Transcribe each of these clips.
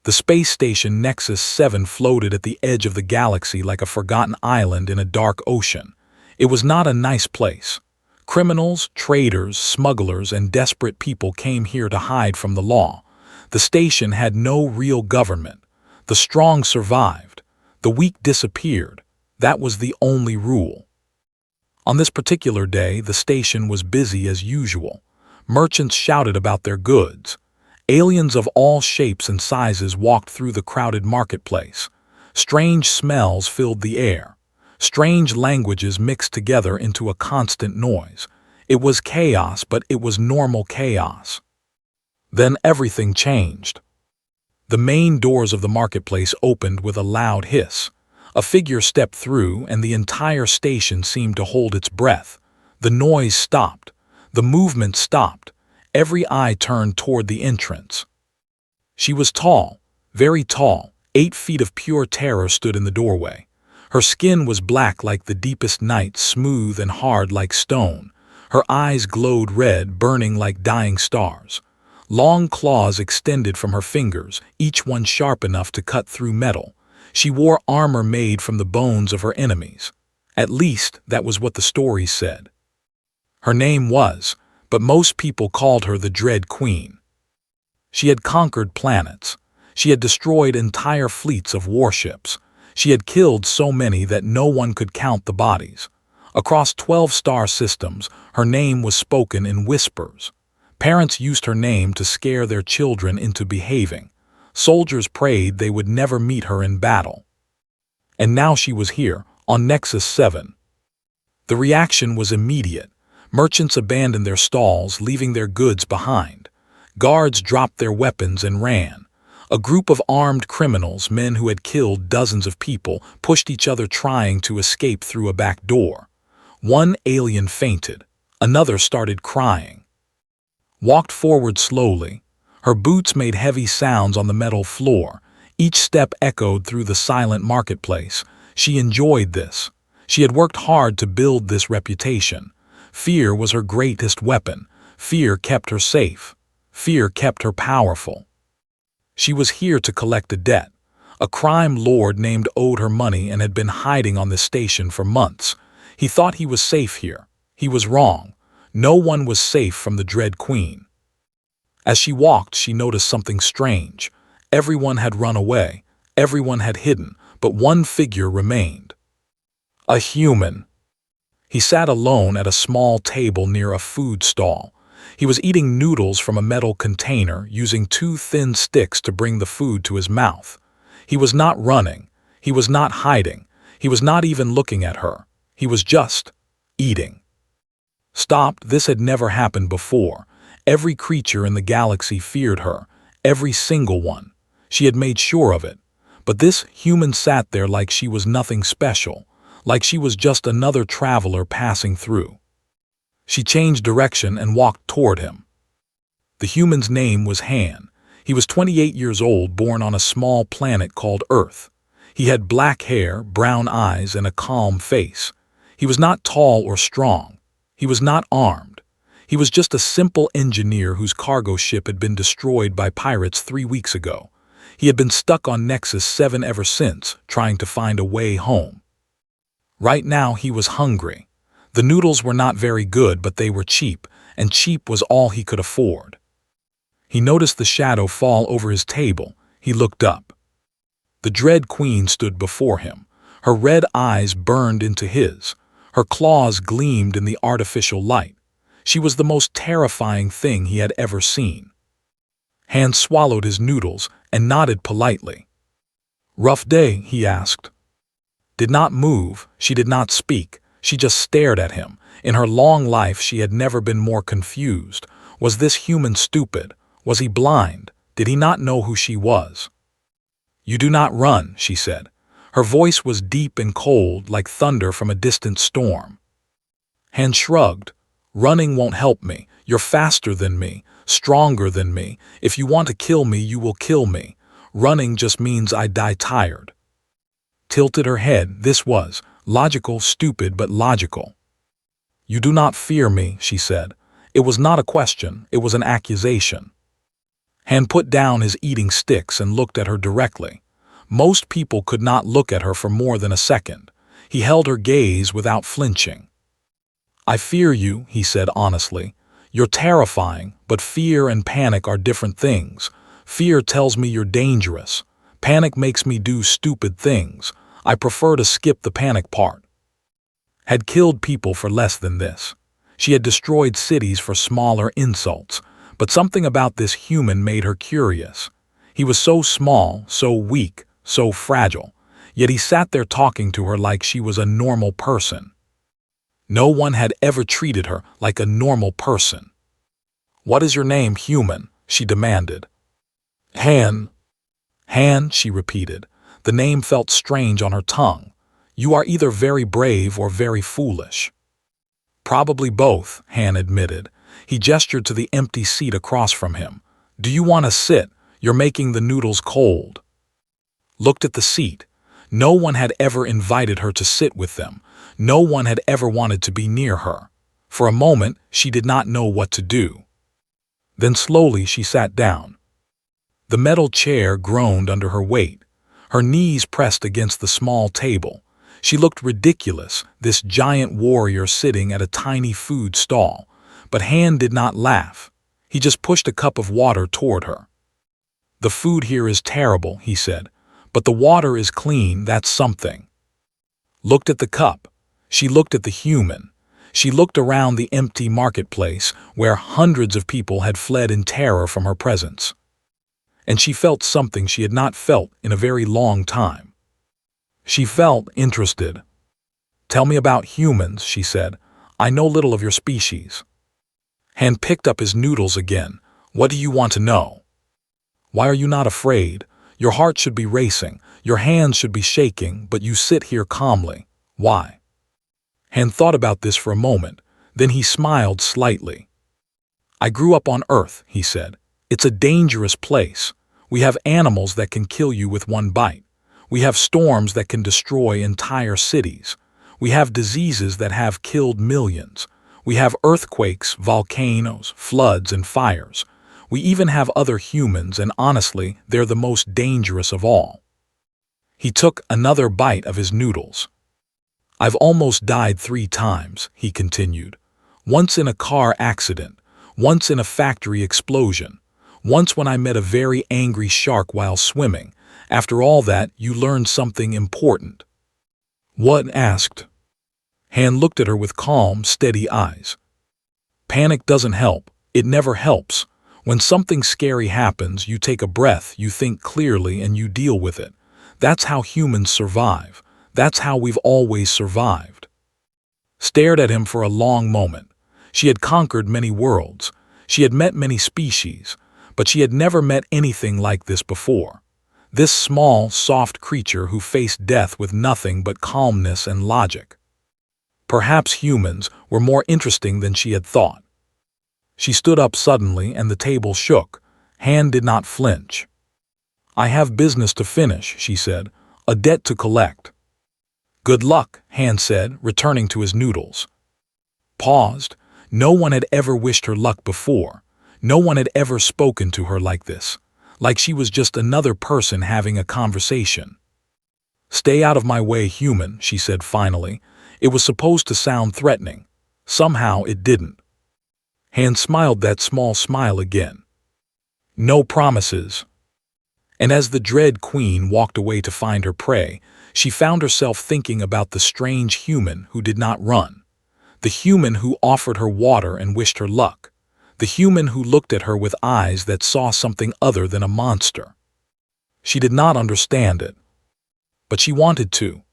The space station Nexus 7 floated at the edge of the galaxy like a forgotten island in a dark ocean. It was not a nice place. Criminals, traders, smugglers, and desperate people came here to hide from the law. The station had no real government. The strong survived. The weak disappeared. That was the only rule. On this particular day, the station was busy as usual. Merchants shouted about their goods. Aliens of all shapes and sizes walked through the crowded marketplace. Strange smells filled the air. Strange languages mixed together into a constant noise. It was chaos, but it was normal chaos. Then everything changed. The main doors of the marketplace opened with a loud hiss. A figure stepped through, and the entire station seemed to hold its breath. The noise stopped. The movement stopped. Every eye turned toward the entrance. She was tall, very tall. 8 feet of pure terror stood in the doorway. Her skin was black like the deepest night, smooth and hard like stone. Her eyes glowed red, burning like dying stars. Long claws extended from her fingers, each one sharp enough to cut through metal. She wore armor made from the bones of her enemies. At least, that was what the stories said. Her name was, but most people called her the Dread Queen. She had conquered planets. She had destroyed entire fleets of warships. She had killed so many that no one could count the bodies. Across 12 star systems, her name was spoken in whispers. Parents used her name to scare their children into behaving. Soldiers prayed they would never meet her in battle. And now she was here, on Nexus 7. The reaction was immediate. Merchants abandoned their stalls, leaving their goods behind. Guards dropped their weapons and ran. A group of armed criminals, men who had killed dozens of people, pushed each other trying to escape through a back door. One alien fainted. Another started crying. Walked forward slowly. Her boots made heavy sounds on the metal floor. Each step echoed through the silent marketplace. She enjoyed this. She had worked hard to build this reputation. Fear was her greatest weapon. Fear kept her safe. Fear kept her powerful. She was here to collect a debt. A crime lord named owed her money and had been hiding on the station for months. He thought he was safe here. He was wrong. No one was safe from the Dread Queen. As she walked, she noticed something strange. Everyone had run away. Everyone had hidden, but one figure remained. A human. He sat alone at a small table near a food stall. He was eating noodles from a metal container, using 2 thin sticks to bring the food to his mouth. He was not running. He was not hiding. He was not even looking at her. He was just eating. Stopped, this had never happened before. Every creature in the galaxy feared her. Every single one. She had made sure of it. But this human sat there like she was nothing special. Like she was just another traveler passing through. She changed direction and walked toward him. The human's name was Han. He was 28 years old, born on a small planet called Earth. He had black hair, brown eyes, and a calm face. He was not tall or strong. He was not armed. He was just a simple engineer whose cargo ship had been destroyed by pirates 3 weeks ago. He had been stuck on Nexus 7 ever since, trying to find a way home. Right now he was hungry. The noodles were not very good, but they were cheap, and cheap was all he could afford. He noticed the shadow fall over his table. He looked up. The Dread Queen stood before him. Her red eyes burned into his. Her claws gleamed in the artificial light. She was the most terrifying thing he had ever seen. Han swallowed his noodles and nodded politely. "Rough day?" he asked. Did not move. She did not speak. She just stared at him. In her long life, she had never been more confused. Was this human stupid? Was he blind? Did he not know who she was? "You do not run," she said. Her voice was deep and cold, like thunder from a distant storm. Han shrugged. "Running won't help me. You're faster than me, stronger than me. If you want to kill me, you will kill me. Running just means I die tired." Tilted her head. This was logical, stupid, but logical. "You do not fear me," she said. It was not a question, it was an accusation. Han put down his eating sticks and looked at her directly. Most people could not look at her for more than a second. He held her gaze without flinching. "I fear you," he said honestly. "You're terrifying, but fear and panic are different things. Fear tells me you're dangerous. Panic makes me do stupid things. I prefer to skip the panic part." Had killed people for less than this. She had destroyed cities for smaller insults, but something about this human made her curious. He was so small, so weak, so fragile, yet he sat there talking to her like she was a normal person. No one had ever treated her like a normal person. "What is your name, human?" she demanded. "Han." "Han," she repeated. The name felt strange on her tongue. "You are either very brave or very foolish." "Probably both," Han admitted. He gestured to the empty seat across from him. "Do you want to sit? You're making the noodles cold." Looked at the seat. No one had ever invited her to sit with them. No one had ever wanted to be near her. For a moment, she did not know what to do. Then slowly she sat down. The metal chair groaned under her weight. Her knees pressed against the small table. She looked ridiculous, this giant warrior sitting at a tiny food stall. But Han did not laugh. He just pushed a cup of water toward her. "The food here is terrible," he said. "But the water is clean, that's something." Looked at the cup. She looked at the human. She looked around the empty marketplace where hundreds of people had fled in terror from her presence. And she felt something she had not felt in a very long time. She felt interested. "Tell me about humans," she said. "I know little of your species." Han picked up his noodles again. "What do you want to know?" "Why are you not afraid? Your heart should be racing, your hands should be shaking, but you sit here calmly. Why?" Han thought about this for a moment. Then he smiled slightly. "I grew up on Earth," he said. "It's a dangerous place. We have animals that can kill you with one bite. We have storms that can destroy entire cities. We have diseases that have killed millions. We have earthquakes, volcanoes, floods, and fires. We even have other humans, and honestly, they're the most dangerous of all." He took another bite of his noodles. "I've almost died 3 times, he continued. "Once in a car accident, once in a factory explosion, once when I met a very angry shark while swimming. After all that, you learned something important." "What?" asked. Han looked at her with calm, steady eyes. "Panic doesn't help. It never helps. When something scary happens, you take a breath, you think clearly, and you deal with it. That's how humans survive. That's how we've always survived." Stared at him for a long moment. She had conquered many worlds. She had met many species, but she had never met anything like this before. This small, soft creature who faced death with nothing but calmness and logic. Perhaps humans were more interesting than she had thought. She stood up suddenly and the table shook. Han did not flinch. "I have business to finish," she said, "a debt to collect." "Good luck," Han said, returning to his noodles. Paused. No one had ever wished her luck before. No one had ever spoken to her like this. Like she was just another person having a conversation. "Stay out of my way, human," she said finally. It was supposed to sound threatening. Somehow it didn't. Han smiled that small smile again. "No promises." And as the Dread Queen walked away to find her prey, she found herself thinking about the strange human who did not run. The human who offered her water and wished her luck. The human who looked at her with eyes that saw something other than a monster. She did not understand it. But she wanted to.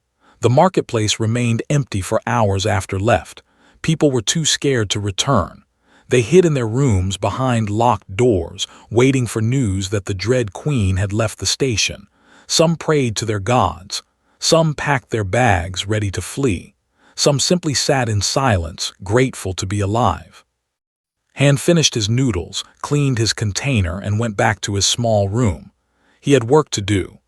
The marketplace remained empty for hours after left. People were too scared to return. They hid in their rooms behind locked doors, waiting for news that the Dread Queen had left the station. Some prayed to their gods. Some packed their bags, ready to flee. Some simply sat in silence, grateful to be alive. Han finished his noodles, cleaned his container, and went back to his small room. He had work to do.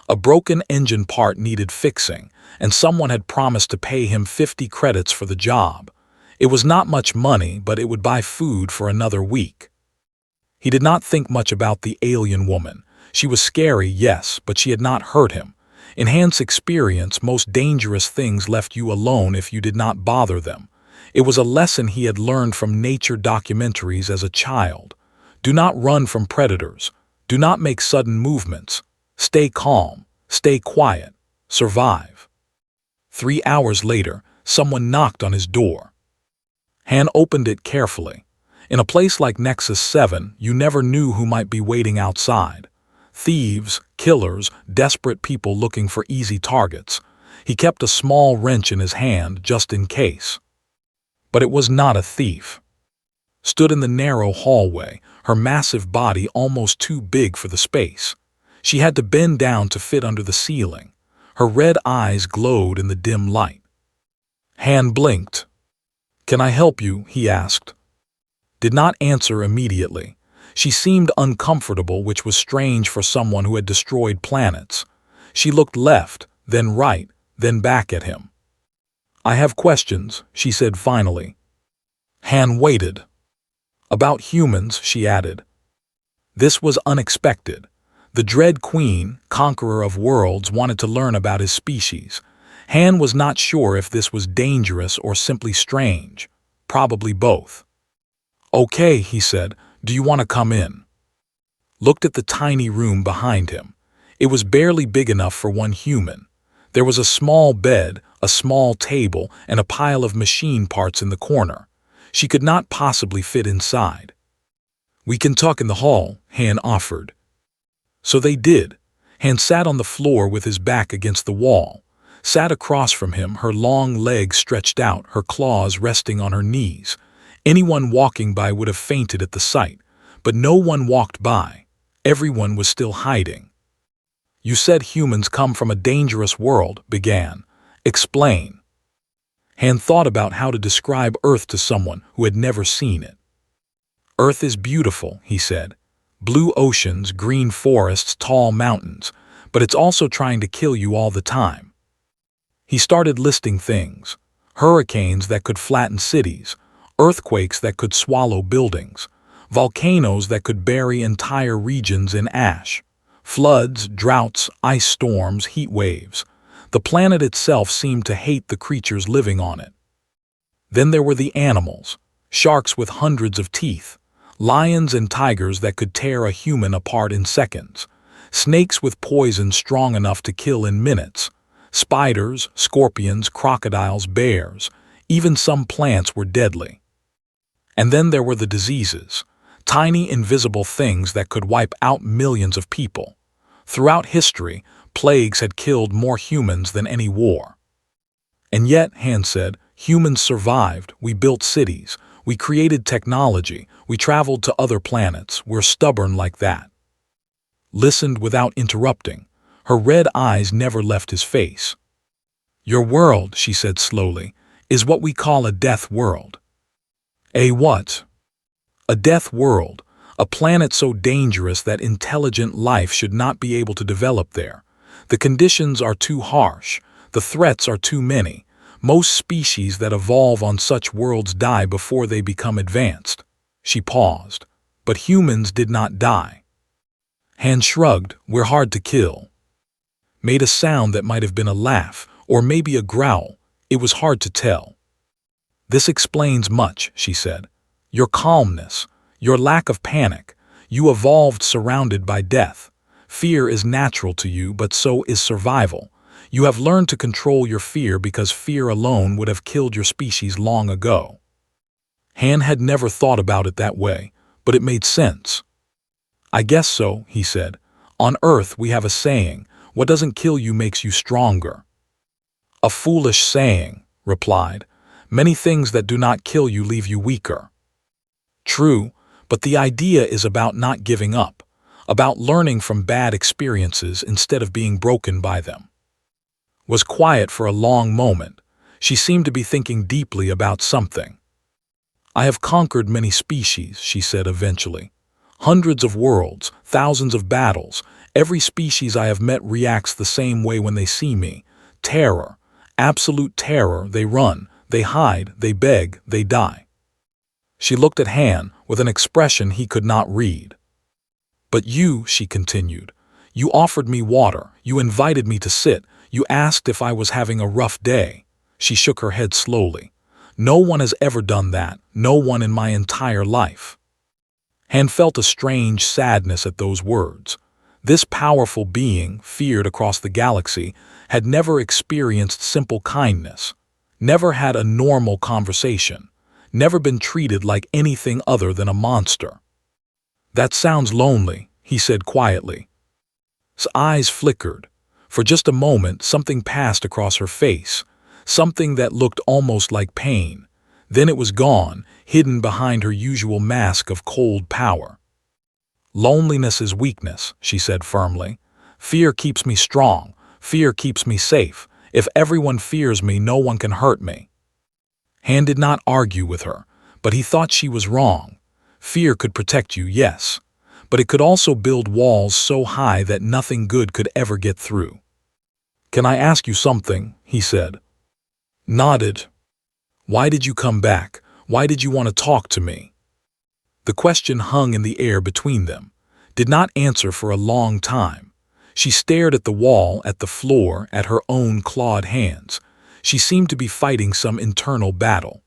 A broken engine part needed fixing, and someone had promised to pay him 50 credits for the job. It was not much money, but it would buy food for another week. He did not think much about the alien woman. She was scary, yes, but she had not hurt him. In Han's experience, most dangerous things left you alone if you did not bother them. It was a lesson he had learned from nature documentaries as a child. Do not run from predators. Do not make sudden movements. Stay calm. Stay quiet. Survive. 3 hours later, someone knocked on his door. Han opened it carefully. In a place like Nexus 7, you never knew who might be waiting outside. Thieves, killers, desperate people looking for easy targets. He kept a small wrench in his hand just in case. But it was not a thief. Stood in the narrow hallway, her massive body almost too big for the space. She had to bend down to fit under the ceiling. Her red eyes glowed in the dim light. Han blinked. "Can I help you?" he asked. Did not answer immediately. She seemed uncomfortable, which was strange for someone who had destroyed planets. She looked left, then right, then back at him. "I have questions," she said finally. Han waited. "About humans," she added. This was unexpected. The Dread Queen, conqueror of worlds, wanted to learn about his species. Han was not sure if this was dangerous or simply strange. Probably both. "Okay," he said. "Do you want to come in?" Looked at the tiny room behind him. It was barely big enough for one human. There was a small bed, a small table, and a pile of machine parts in the corner. She could not possibly fit inside. "We can talk in the hall," Han offered. So they did. Han sat on the floor with his back against the wall. Sat across from him, her long legs stretched out, her claws resting on her knees. Anyone walking by would have fainted at the sight, but no one walked by. Everyone was still hiding. "You said humans come from a dangerous world," began. "Explain." Han thought about how to describe Earth to someone who had never seen it. "Earth is beautiful," he said. "Blue oceans, green forests, tall mountains, but it's also trying to kill you all the time." He started listing things. Hurricanes that could flatten cities, earthquakes that could swallow buildings, volcanoes that could bury entire regions in ash, floods, droughts, ice storms, heat waves. The planet itself seemed to hate the creatures living on it. Then there were the animals, sharks with hundreds of teeth, lions and tigers that could tear a human apart in seconds, snakes with poison strong enough to kill in minutes, spiders, scorpions, crocodiles, bears, even some plants were deadly. And then there were the diseases, tiny invisible things that could wipe out millions of people. Throughout history, plagues had killed more humans than any war. And yet, Han said, humans survived, we built cities, we created technology, we traveled to other planets, we're stubborn like that. Listened without interrupting. Her red eyes never left his face. "Your world," she said slowly, "is what we call a death world." "A what?" "A death world, a planet so dangerous that intelligent life should not be able to develop there. The conditions are too harsh, the threats are too many. Most species that evolve on such worlds die before they become advanced." She paused. "But humans did not die." Han shrugged. "We're hard to kill." Made a sound that might have been a laugh, or maybe a growl. It was hard to tell. "This explains much," she said. "Your calmness, your lack of panic. You evolved surrounded by death. Fear is natural to you, but so is survival. You have learned to control your fear because fear alone would have killed your species long ago." Han had never thought about it that way, but it made sense. "I guess so," he said. "On Earth we have a saying, what doesn't kill you makes you stronger." "A foolish saying," replied. "Many things that do not kill you leave you weaker." "True, but the idea is about not giving up, about learning from bad experiences instead of being broken by them." Was quiet for a long moment. She seemed to be thinking deeply about something. "I have conquered many species," she said eventually. "Hundreds of worlds, thousands of battles. Every species I have met reacts the same way when they see me. Terror, absolute terror. They run, they hide, they beg, they die." She looked at Han with an expression he could not read. "But you," she continued, "you offered me water, you invited me to sit, you asked if I was having a rough day." She shook her head slowly. "No one has ever done that, no one in my entire life." Han felt a strange sadness at those words. This powerful being, feared across the galaxy, had never experienced simple kindness, never had a normal conversation, never been treated like anything other than a monster. "That sounds lonely," he said quietly. His eyes flickered. For just a moment, something passed across her face, something that looked almost like pain. Then it was gone, hidden behind her usual mask of cold power. "Loneliness is weakness," she said firmly. "Fear keeps me strong. Fear keeps me safe. If everyone fears me, no one can hurt me." Han did not argue with her, but he thought she was wrong. Fear could protect you, yes, but it could also build walls so high that nothing good could ever get through. "Can I ask you something?" he said. Nodded. "Why did you come back? Why did you want to talk to me?" The question hung in the air between them, did not answer for a long time. She stared at the wall, at the floor, at her own clawed hands. She seemed to be fighting some internal battle.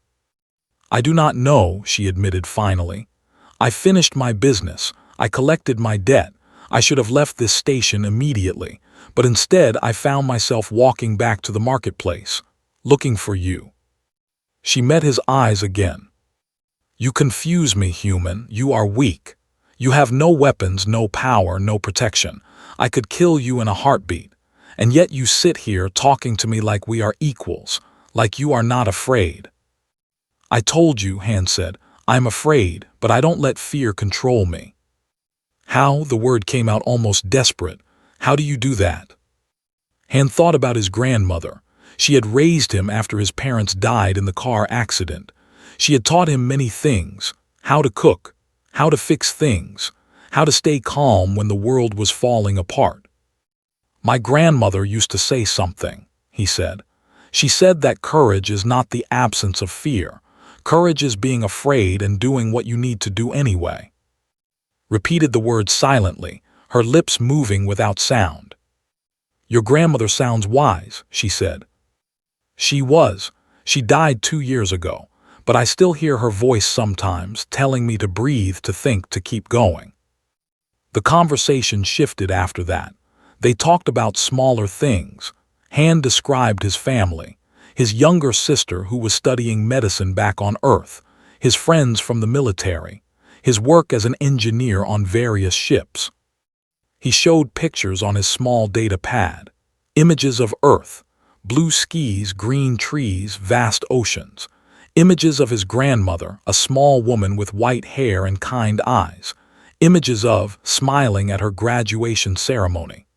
"I do not know," she admitted finally. "I finished my business. I collected my debt. I should have left this station immediately, but instead I found myself walking back to the marketplace, looking for you." She met his eyes again. "You confuse me, human. You are weak. You have no weapons, no power, no protection. I could kill you in a heartbeat. And yet you sit here talking to me like we are equals, like you are not afraid." "I told you," Han said, "I'm afraid, but I don't let fear control me." "How?" The word came out almost desperate. "How do you do that?" Han thought about his grandmother. She had raised him after his parents died in the car accident. She had taught him many things: how to cook, how to fix things, how to stay calm when the world was falling apart. "My grandmother used to say something," he said. "She said that courage is not the absence of fear. Courage is being afraid and doing what you need to do anyway." Repeated the words silently, her lips moving without sound. "Your grandmother sounds wise," she said. "She was. She died 2 years ago, but I still hear her voice sometimes, telling me to breathe, to think, to keep going." The conversation shifted after that. They talked about smaller things. Han described his family, his younger sister who was studying medicine back on Earth, his friends from the military, his work as an engineer on various ships. He showed pictures on his small data pad, images of Earth, blue skies, green trees, vast oceans, images of his grandmother, a small woman with white hair and kind eyes, images of smiling at her graduation ceremony.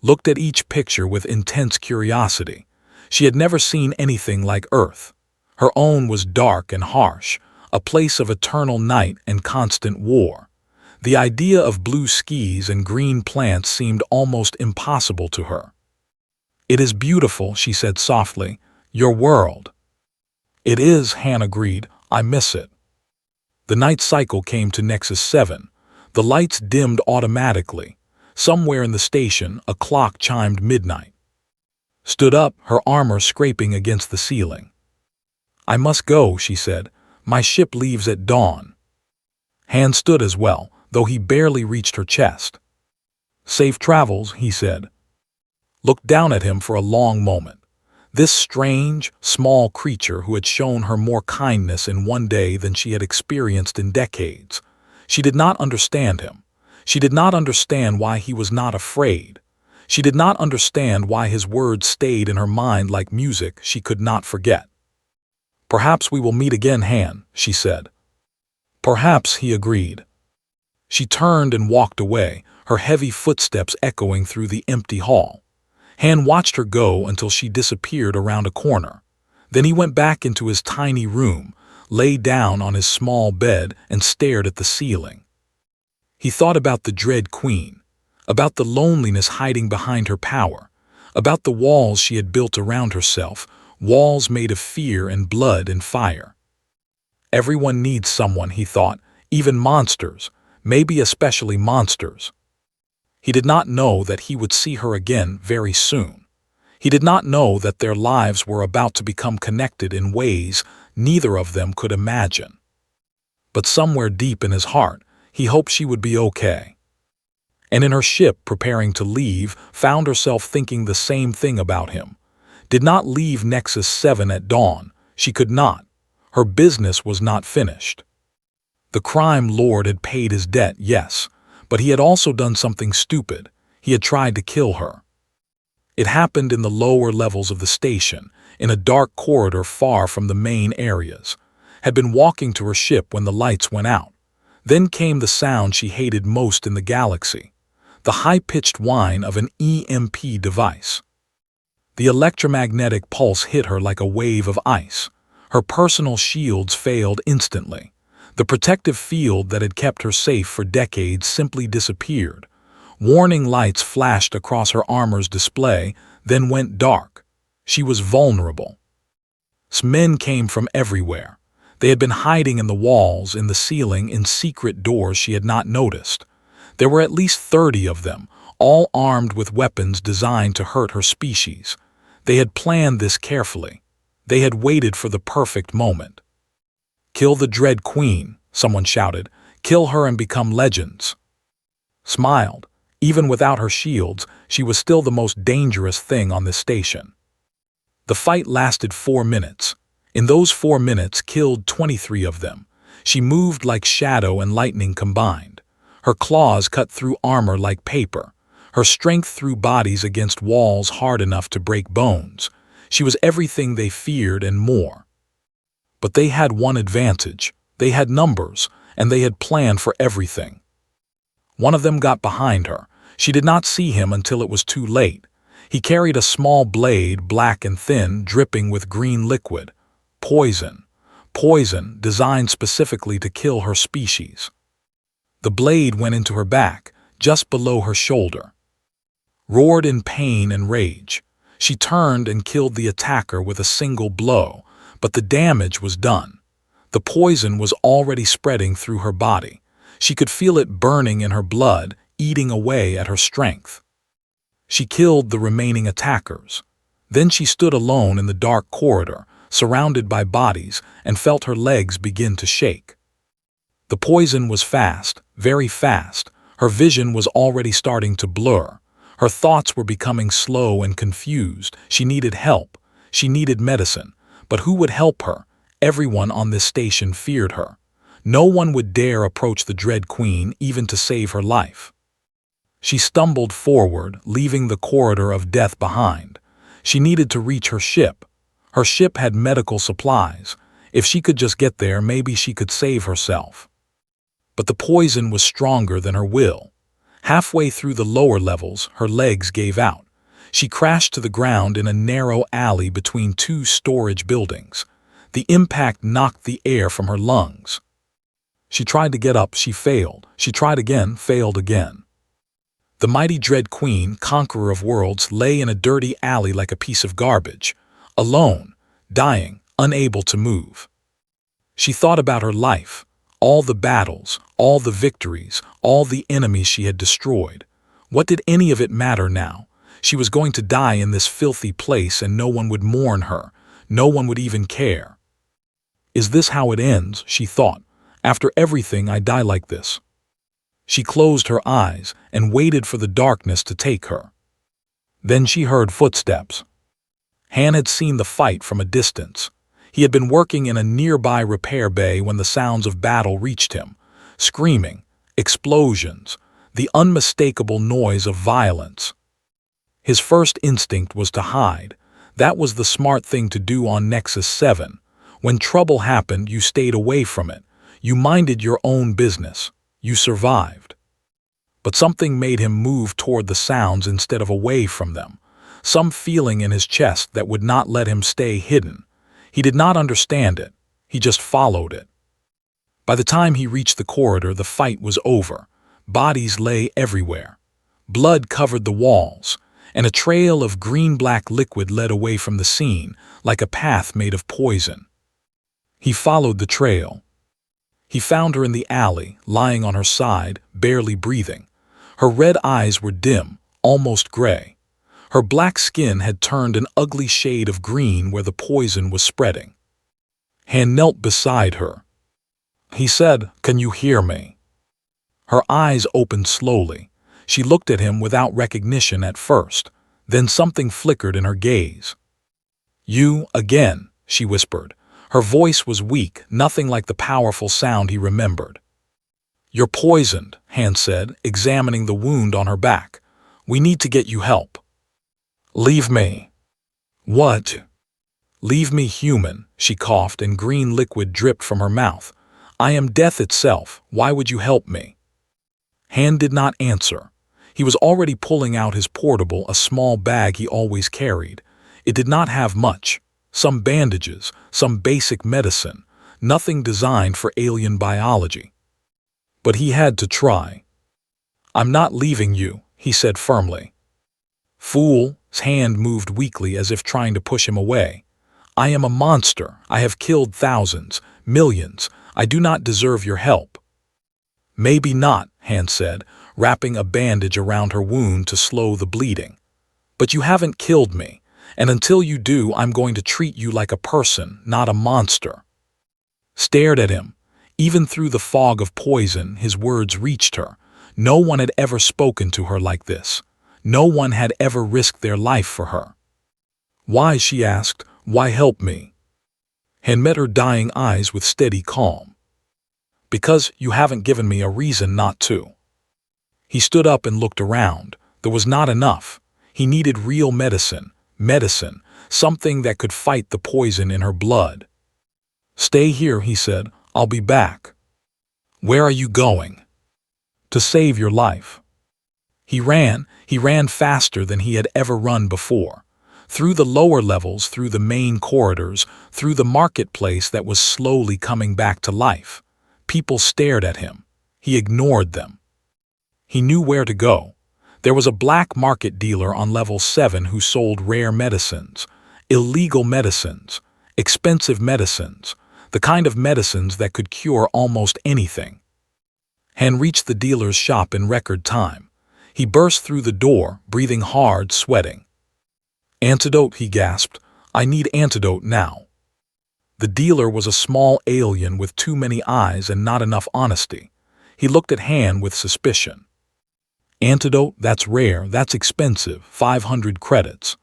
Looked at each picture with intense curiosity. She had never seen anything like Earth. Her own was dark and harsh, a place of eternal night and constant war. The idea of blue skies and green plants seemed almost impossible to her. "It is beautiful," she said softly, "your world." "It is," Han agreed. "I miss it." The night cycle came to Nexus 7. The lights dimmed automatically. Somewhere in the station, a clock chimed midnight. Stood up, her armor scraping against the ceiling. "I must go," she said. "My ship leaves at dawn." Han stood as well, though he barely reached her chest. "Safe travels," he said. Looked down at him for a long moment. This strange, small creature who had shown her more kindness in one day than she had experienced in decades. She did not understand him. She did not understand why he was not afraid. She did not understand why his words stayed in her mind like music she could not forget. "Perhaps we will meet again, Han," she said. "Perhaps," he agreed. She turned and walked away, her heavy footsteps echoing through the empty hall. Han watched her go until she disappeared around a corner. Then he went back into his tiny room, lay down on his small bed, and stared at the ceiling. He thought about the Dread Queen, about the loneliness hiding behind her power, about the walls she had built around herself, walls made of fear and blood and fire. Everyone needs someone, he thought, even monsters, maybe especially monsters. He did not know that he would see her again very soon. He did not know that their lives were about to become connected in ways neither of them could imagine. But somewhere deep in his heart, he hoped she would be okay. And in her ship preparing to leave, found herself thinking the same thing about him. Did not leave Nexus 7 at dawn. She could not. Her business was not finished. The crime lord had paid his debt, yes, but he had also done something stupid. He had tried to kill her. It happened in the lower levels of the station, in a dark corridor far from the main areas. Had been walking to her ship when the lights went out. Then came the sound she hated most in the galaxy, the high-pitched whine of an EMP device. The electromagnetic pulse hit her like a wave of ice. Her personal shields failed instantly. The protective field that had kept her safe for decades simply disappeared. Warning lights flashed across her armor's display, then went dark. She was vulnerable. Men came from everywhere. They had been hiding in the walls, in the ceiling, in secret doors she had not noticed. There were at least 30 of them, all armed with weapons designed to hurt her species. They had planned this carefully. They had waited for the perfect moment. "Kill the Dread Queen," someone shouted. "Kill her and become legends." Smiled. Even without her shields, she was still the most dangerous thing on this station. The fight lasted 4 minutes. In those 4 minutes, killed 23 of them. She moved like shadow and lightning combined. Her claws cut through armor like paper. Her strength threw bodies against walls hard enough to break bones. She was everything they feared and more. But they had one advantage. They had numbers, and they had planned for everything. One of them got behind her. She did not see him until it was too late. He carried a small blade, black and thin, dripping with green liquid. Poison. Poison, designed specifically to kill her species. The blade went into her back, just below her shoulder. Roared in pain and rage. She turned and killed the attacker with a single blow, but the damage was done. The poison was already spreading through her body. She could feel it burning in her blood, eating away at her strength. She killed the remaining attackers. Then she stood alone in the dark corridor, surrounded by bodies, and felt her legs begin to shake. The poison was fast, very fast. Her vision was already starting to blur. Her thoughts were becoming slow and confused. She needed help. She needed medicine. But who would help her? Everyone on this station feared her. No one would dare approach the Dread Queen, even to save her life. She stumbled forward, leaving the corridor of death behind. She needed to reach her ship. Her ship had medical supplies. If she could just get there, maybe she could save herself. But the poison was stronger than her will. Halfway through the lower levels, her legs gave out. She crashed to the ground in a narrow alley between 2 storage buildings. The impact knocked the air from her lungs. She tried to get up, she failed. She tried again, failed again. The mighty Dread Queen, conqueror of worlds, lay in a dirty alley like a piece of garbage, alone, dying, unable to move. She thought about her life, all the battles, all the victories, all the enemies she had destroyed. What did any of it matter now? She was going to die in this filthy place and no one would mourn her. No one would even care. Is this how it ends? She thought. After everything, I die like this. She closed her eyes and waited for the darkness to take her. Then she heard footsteps. Han had seen the fight from a distance. He had been working in a nearby repair bay when the sounds of battle reached him. Screaming, explosions, the unmistakable noise of violence. His first instinct was to hide. That was the smart thing to do on Nexus 7. When trouble happened, you stayed away from it. You minded your own business. You survived. But something made him move toward the sounds instead of away from them. Some feeling in his chest that would not let him stay hidden. He did not understand it. He just followed it. By the time he reached the corridor, the fight was over. Bodies lay everywhere. Blood covered the walls, and a trail of green-black liquid led away from the scene, like a path made of poison. He followed the trail. He found her in the alley, lying on her side, barely breathing. Her red eyes were dim, almost gray. Her black skin had turned an ugly shade of green where the poison was spreading. Han knelt beside her. He said, "Can you hear me?" Her eyes opened slowly. She looked at him without recognition at first. Then something flickered in her gaze. "You again," she whispered. Her voice was weak, nothing like the powerful sound he remembered. "You're poisoned," Han said, examining the wound on her back. "We need to get you help." "Leave me." "What?" "Leave me human," she coughed, and green liquid dripped from her mouth. "I am death itself. Why would you help me?" Han did not answer. He was already pulling out his portable, a small bag he always carried. It did not have much. Some bandages, some basic medicine, nothing designed for alien biology. But he had to try. "I'm not leaving you," he said firmly. "Fool," his hand moved weakly as if trying to push him away. "I am a monster. I have killed thousands, millions. I do not deserve your help." "Maybe not," Han said, wrapping a bandage around her wound to slow the bleeding. "But you haven't killed me, and until you do, I'm going to treat you like a person, not a monster." Stared at him. Even through the fog of poison, his words reached her. No one had ever spoken to her like this. No one had ever risked their life for her. "Why?" she asked. "Why help me?" Han met her dying eyes with steady calm. "Because you haven't given me a reason not to." He stood up and looked around. There was not enough. He needed real medicine, something that could fight the poison in her blood. "Stay here," he said. "I'll be back." "Where are you going?" "To save your life." He ran faster than he had ever run before. Through the lower levels, through the main corridors, through the marketplace that was slowly coming back to life. People stared at him. He ignored them. He knew where to go. There was a black market dealer on level 7 who sold rare medicines, illegal medicines, expensive medicines, the kind of medicines that could cure almost anything. Han reached the dealer's shop in record time. He burst through the door, breathing hard, sweating. "Antidote," he gasped. "I need antidote now." The dealer was a small alien with too many eyes and not enough honesty. He looked at Han with suspicion. "Antidote? That's rare, that's expensive, 500 credits."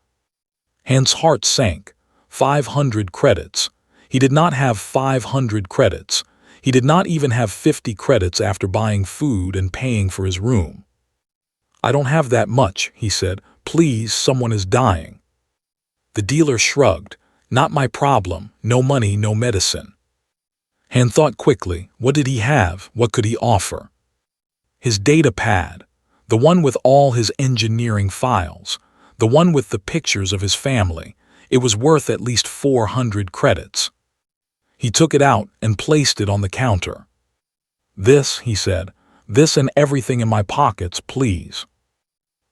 Han's heart sank. 500 credits. He did not have 500 credits. He did not even have 50 credits after buying food and paying for his room. "I don't have that much," he said. "Please, someone is dying." The dealer shrugged. "Not my problem. No money, no medicine." Han thought quickly. What did he have? What could he offer? His data pad. The one with all his engineering files. The one with the pictures of his family. It was worth at least 400 credits. He took it out and placed it on the counter. "This," he said. "This and everything in my pockets, please."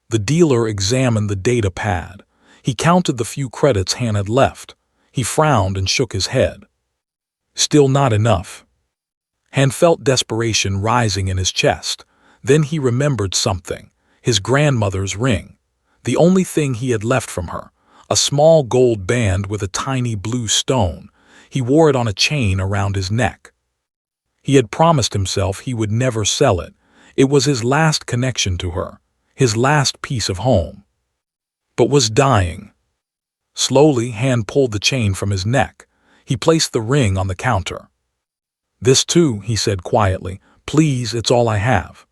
The dealer examined the data pad. He counted the few credits Han had left. He frowned and shook his head. Still not enough. Han felt desperation rising in his chest. Then he remembered something. His grandmother's ring. The only thing he had left from her. A small gold band with a tiny blue stone. He wore it on a chain around his neck. He had promised himself he would never sell it. It was his last connection to her. His last piece of home. But was dying. Slowly, Han pulled the chain from his neck. He placed the ring on the counter. "This too," he said quietly. "Please, it's all I have."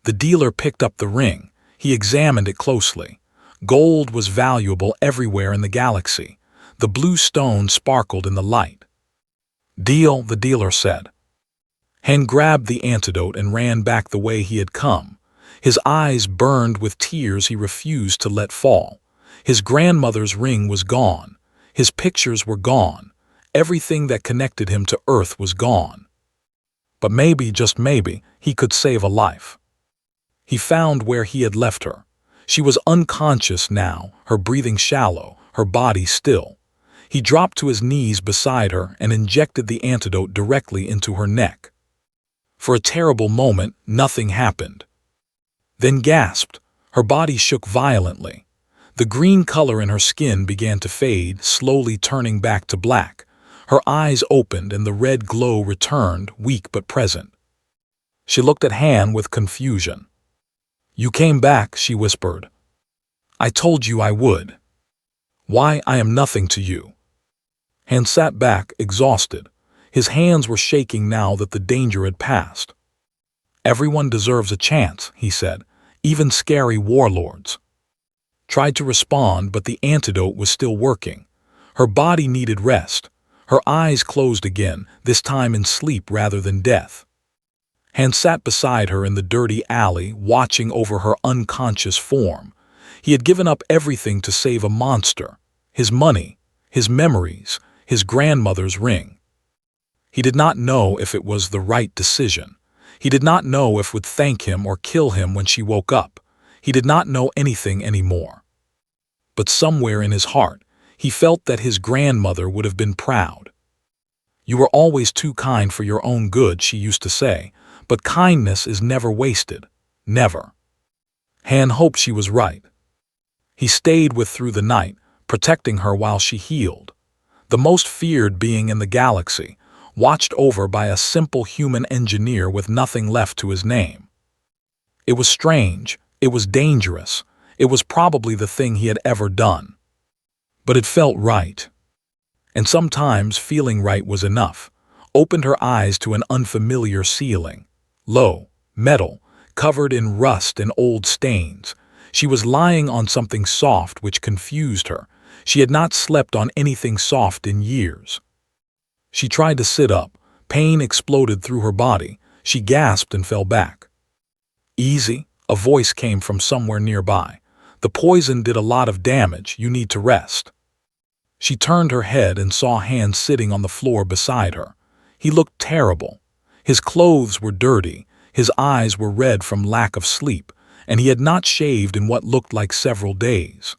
The dealer picked up the ring. He examined it closely. Gold was valuable everywhere in the galaxy. The blue stone sparkled in the light. "Deal," the dealer said. Han grabbed the antidote and ran back the way he had come. His eyes burned with tears he refused to let fall. His grandmother's ring was gone. His pictures were gone. Everything that connected him to Earth was gone. But maybe, just maybe, he could save a life. He found where he had left her. She was unconscious now, her breathing shallow, her body still. He dropped to his knees beside her and injected the antidote directly into her neck. For a terrible moment, nothing happened. Then gasped. Her body shook violently. The green color in her skin began to fade, slowly turning back to black. Her eyes opened and the red glow returned, weak but present. She looked at Han with confusion. "You came back," she whispered. "I told you I would." "Why, I am nothing to you." Han sat back, exhausted. His hands were shaking now that the danger had passed. "Everyone deserves a chance," he said, "even scary warlords." Tried to respond, but the antidote was still working. Her body needed rest. Her eyes closed again, this time in sleep rather than death. Han sat beside her in the dirty alley, watching over her unconscious form. He had given up everything to save a monster. His money, his memories, his grandmother's ring. He did not know if it was the right decision. He did not know if would thank him or kill him when she woke up. He did not know anything anymore. But somewhere in his heart, he felt that his grandmother would have been proud. "You were always too kind for your own good," she used to say, "but kindness is never wasted. Never." Han hoped she was right. He stayed with through the night, protecting her while she healed. The most feared being in the galaxy, watched over by a simple human engineer with nothing left to his name. It was strange, it was dangerous, it was probably the thing he had ever done. But it felt right. And sometimes feeling right was enough. Opened her eyes to an unfamiliar ceiling. Low, metal, covered in rust and old stains. She was lying on something soft which confused her. She had not slept on anything soft in years. She tried to sit up. Pain exploded through her body. She gasped and fell back. "Easy," a voice came from somewhere nearby. "The poison did a lot of damage. You need to rest." She turned her head and saw Han sitting on the floor beside her. He looked terrible. His clothes were dirty, his eyes were red from lack of sleep, and he had not shaved in what looked like several days.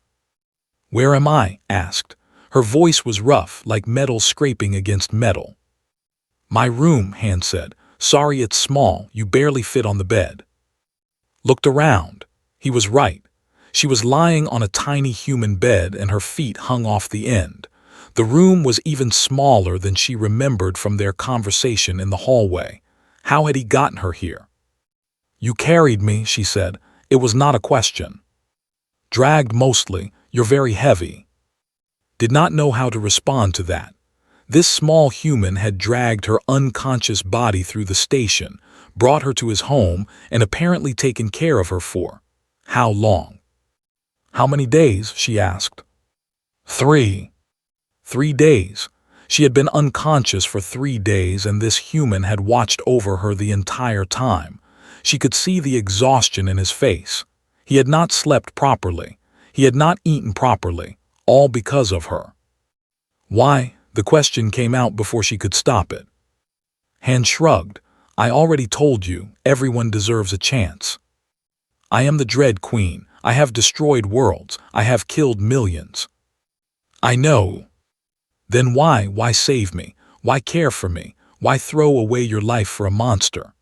"Where am I?" asked. Her voice was rough, like metal scraping against metal. "My room," Han said. "Sorry it's small, you barely fit on the bed." Looked around. He was right. She was lying on a tiny human bed and her feet hung off the end. The room was even smaller than she remembered from their conversation in the hallway. How had he gotten her here? "You carried me," she said. "It was not a question." "Dragged mostly. You're very heavy." Did not know how to respond to that. This small human had dragged her unconscious body through the station, brought her to his home, and apparently taken care of her for how long? "How many days?" she asked. 3. 3 days. She had been unconscious for 3 days, and this human had watched over her the entire time. She could see the exhaustion in his face. He had not slept properly. He had not eaten properly, all because of her. "Why?" The question came out before she could stop it. Han shrugged. "I already told you, everyone deserves a chance. I am the Dread Queen. I have destroyed worlds. I have killed millions." "I know." "Then why save me? Why care for me? Why throw away your life for a monster?"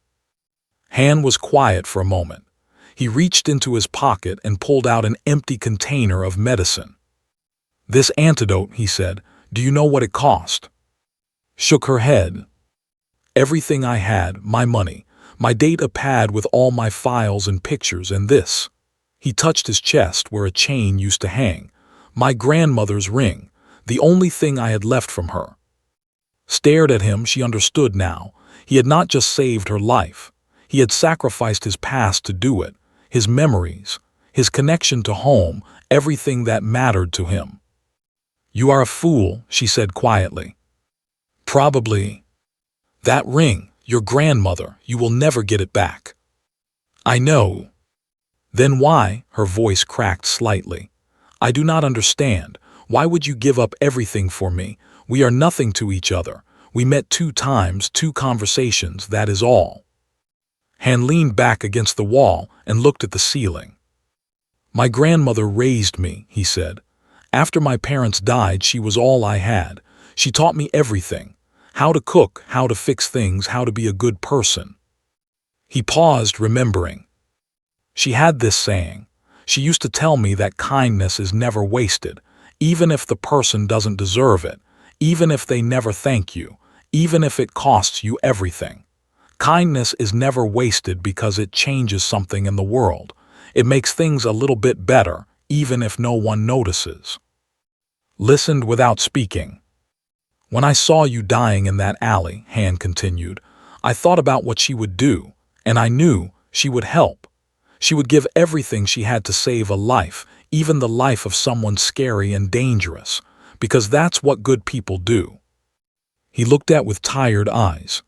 Han was quiet for a moment. He reached into his pocket and pulled out an empty container of medicine. "This antidote," he said, "do you know what it cost?" Shook her head. "Everything I had, my money, my data pad with all my files and pictures, and this." He touched his chest where a chain used to hang. "My grandmother's ring, the only thing I had left from her." Stared at him, she understood now. He had not just saved her life. He had sacrificed his past to do it, his memories, his connection to home, everything that mattered to him. "You are a fool," she said quietly. "Probably. That ring, your grandmother, you will never get it back." "I know." "Then why?" Her voice cracked slightly. "I do not understand. Why would you give up everything for me? We are nothing to each other. We met 2 times, 2 conversations, that is all." Han leaned back against the wall and looked at the ceiling. "My grandmother raised me," he said. After my parents died, she was all I had. She taught me everything. How to cook, how to fix things, how to be a good person." He paused, remembering. She had this saying. She used to tell me that kindness is never wasted, even if the person doesn't deserve it, even if they never thank you, even if it costs you everything. Kindness is never wasted because it changes something in the world. It makes things a little bit better, even if no one notices. Listened without speaking. "When I saw you dying in that alley," Han continued, "I thought about what she would do, and I knew she would help. She would give everything she had to save a life, even the life of someone scary and dangerous, because that's what good people do." He looked at with tired eyes.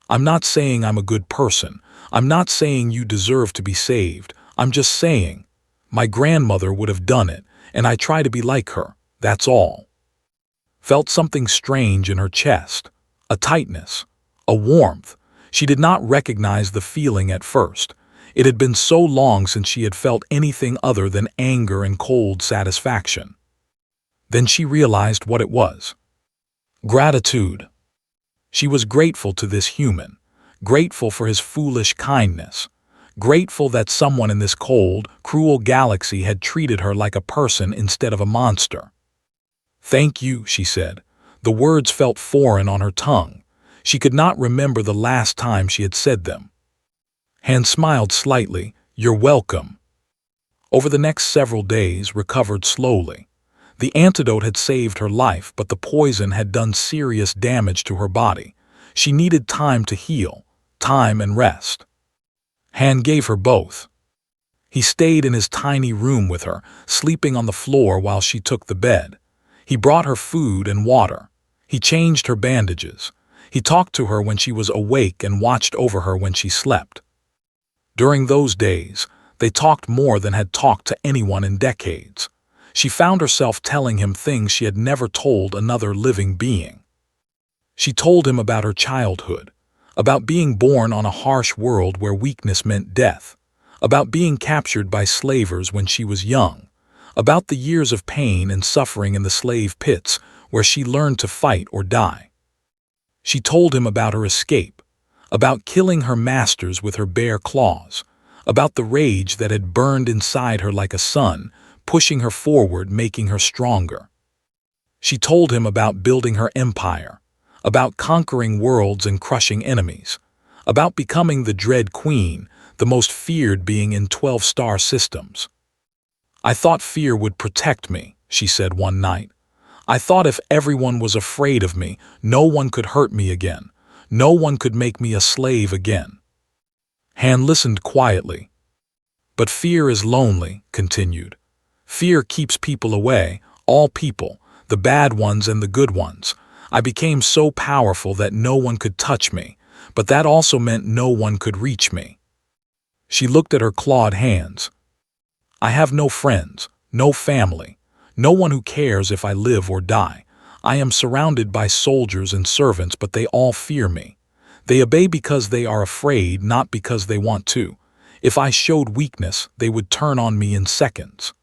"I'm not saying I'm a good person. I'm not saying you deserve to be saved. I'm just saying, my grandmother would have done it, and I try to be like her, that's all." Felt something strange in her chest, a tightness, a warmth. She did not recognize the feeling at first. It had been so long since she had felt anything other than anger and cold satisfaction. Then she realized what it was. Gratitude. She was grateful to this human, grateful for his foolish kindness, grateful that someone in this cold, cruel galaxy had treated her like a person instead of a monster. "Thank you," she said. The words felt foreign on her tongue. She could not remember the last time she had said them. Han smiled slightly. "You're welcome." Over the next several days, recovered slowly. The antidote had saved her life, but the poison had done serious damage to her body. She needed time to heal, time and rest. Han gave her both. He stayed in his tiny room with her, sleeping on the floor while she took the bed. He brought her food and water. He changed her bandages. He talked to her when she was awake and watched over her when she slept. During those days, they talked more than had talked to anyone in decades. She found herself telling him things she had never told another living being. She told him about her childhood, about being born on a harsh world where weakness meant death, about being captured by slavers when she was young, about the years of pain and suffering in the slave pits where she learned to fight or die. She told him about her escape, about killing her masters with her bare claws, about the rage that had burned inside her like a sun, pushing her forward, making her stronger. She told him about building her empire, about conquering worlds and crushing enemies, about becoming the Dread Queen, the most feared being in 12-star systems. "I thought fear would protect me," she said one night. "I thought if everyone was afraid of me, no one could hurt me again. No one could make me a slave again." Han listened quietly. "But fear is lonely," continued. "Fear keeps people away, all people, the bad ones and the good ones. I became so powerful that no one could touch me, but that also meant no one could reach me." She looked at her clawed hands. "I have no friends, no family, no one who cares if I live or die. I am surrounded by soldiers and servants, but they all fear me. They obey because they are afraid, not because they want to. If I showed weakness, they would turn on me in seconds."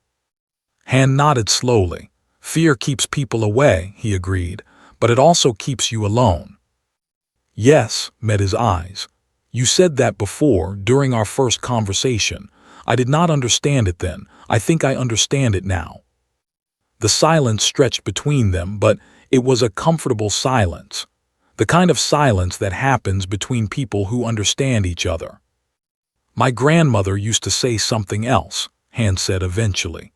Han nodded slowly. "Fear keeps people away," he agreed, "but it also keeps you alone." "Yes," met his eyes. "You said that before, during our first conversation. I did not understand it then. I think I understand it now." The silence stretched between them, but it was a comfortable silence. The kind of silence that happens between people who understand each other. "My grandmother used to say something else," Han said eventually.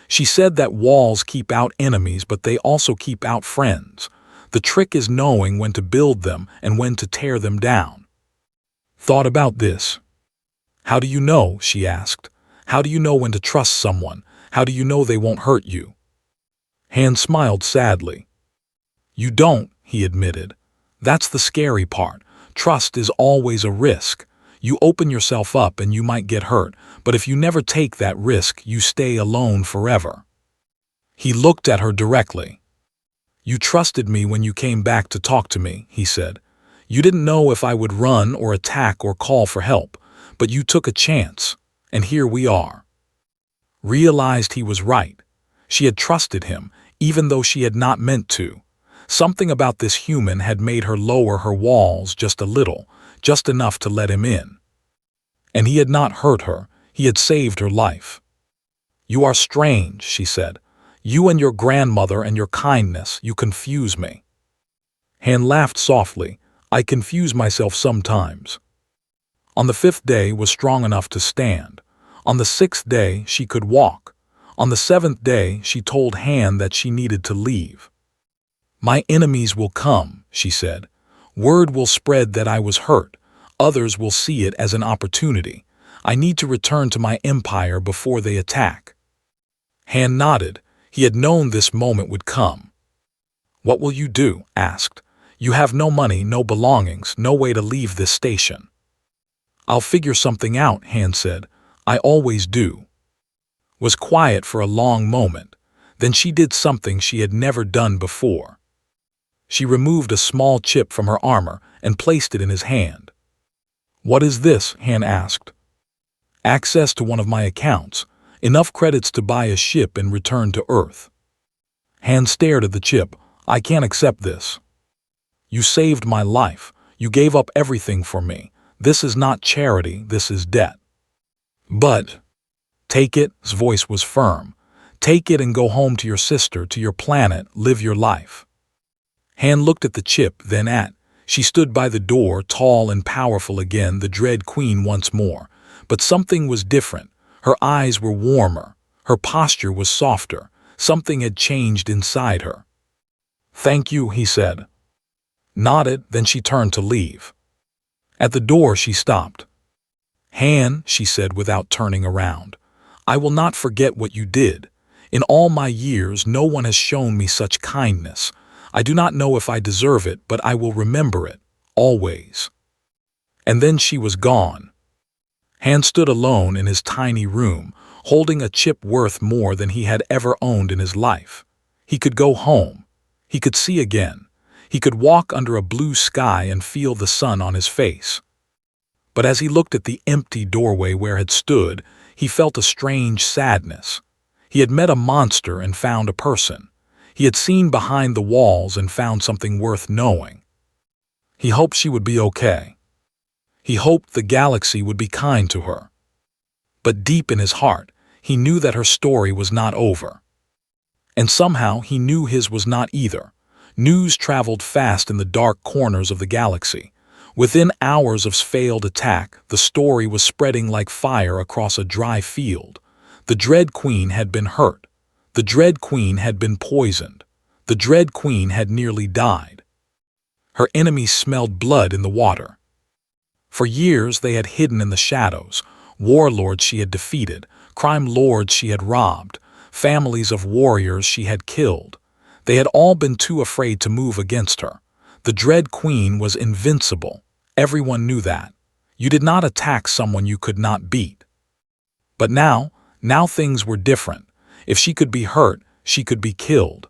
"She said that walls keep out enemies, but they also keep out friends. The trick is knowing when to build them and when to tear them down." "Thought about this?" "How do you know?" she asked. "How do you know when to trust someone? How do you know they won't hurt you?" Han smiled sadly. "You don't," he admitted. "That's the scary part. Trust is always a risk. You open yourself up and you might get hurt, but if you never take that risk, you stay alone forever." He looked at her directly. "You trusted me when you came back to talk to me," he said. "You didn't know if I would run or attack or call for help, but you took a chance, and here we are." Realized he was right. She had trusted him, even though she had not meant to. Something about this human had made her lower her walls just a little, just enough to let him in. And he had not hurt her, he had saved her life. "You are strange," she said. "You and your grandmother and your kindness, you confuse me." Han laughed softly. "I confuse myself sometimes." On the 5th day was strong enough to stand. On the 6th day she could walk. On the 7th day she told Han that she needed to leave. "My enemies will come," she said. "Word will spread that I was hurt. Others will see it as an opportunity. I need to return to my empire before they attack." Han nodded. He had known this moment would come. "What will you do?" asked. "You have no money, no belongings, no way to leave this station." "I'll figure something out," Han said. "I always do." Was quiet for a long moment. Then she did something she had never done before. She removed a small chip from her armor and placed it in his hand. "What is this?" Han asked. "Access to one of my accounts. Enough credits to buy a ship and return to Earth." Han stared at the chip. "I can't accept this." "You saved my life. You gave up everything for me. This is not charity, this is debt." "But—" "Take it," his voice was firm. "Take it and go home to your sister, to your planet, live your life." Han looked at the chip, then at. She stood by the door, tall and powerful again, the Dread Queen once more. But something was different. Her eyes were warmer. Her posture was softer. Something had changed inside her. "Thank you," he said. Nodded, then she turned to leave. At the door she stopped. "Han," she said without turning around, "I will not forget what you did. In all my years no one has shown me such kindness. I do not know if I deserve it, but I will remember it, always." And then she was gone. Han stood alone in his tiny room, holding a chip worth more than he had ever owned in his life. He could go home. He could see again. He could walk under a blue sky and feel the sun on his face. But as he looked at the empty doorway where it stood, he felt a strange sadness. He had met a monster and found a person. He had seen behind the walls and found something worth knowing. He hoped she would be okay. He hoped the galaxy would be kind to her. But deep in his heart, he knew that her story was not over. And somehow he knew his was not either. News traveled fast in the dark corners of the galaxy. Within hours of failed attack, the story was spreading like fire across a dry field. The Dread Queen had been hurt. The Dread Queen had been poisoned. The Dread Queen had nearly died. Her enemies smelled blood in the water. For years they had hidden in the shadows. Warlords she had defeated, crime lords she had robbed, families of warriors she had killed. They had all been too afraid to move against her. The Dread Queen was invincible. Everyone knew that. You did not attack someone you could not beat. But now things were different. If she could be hurt, she could be killed.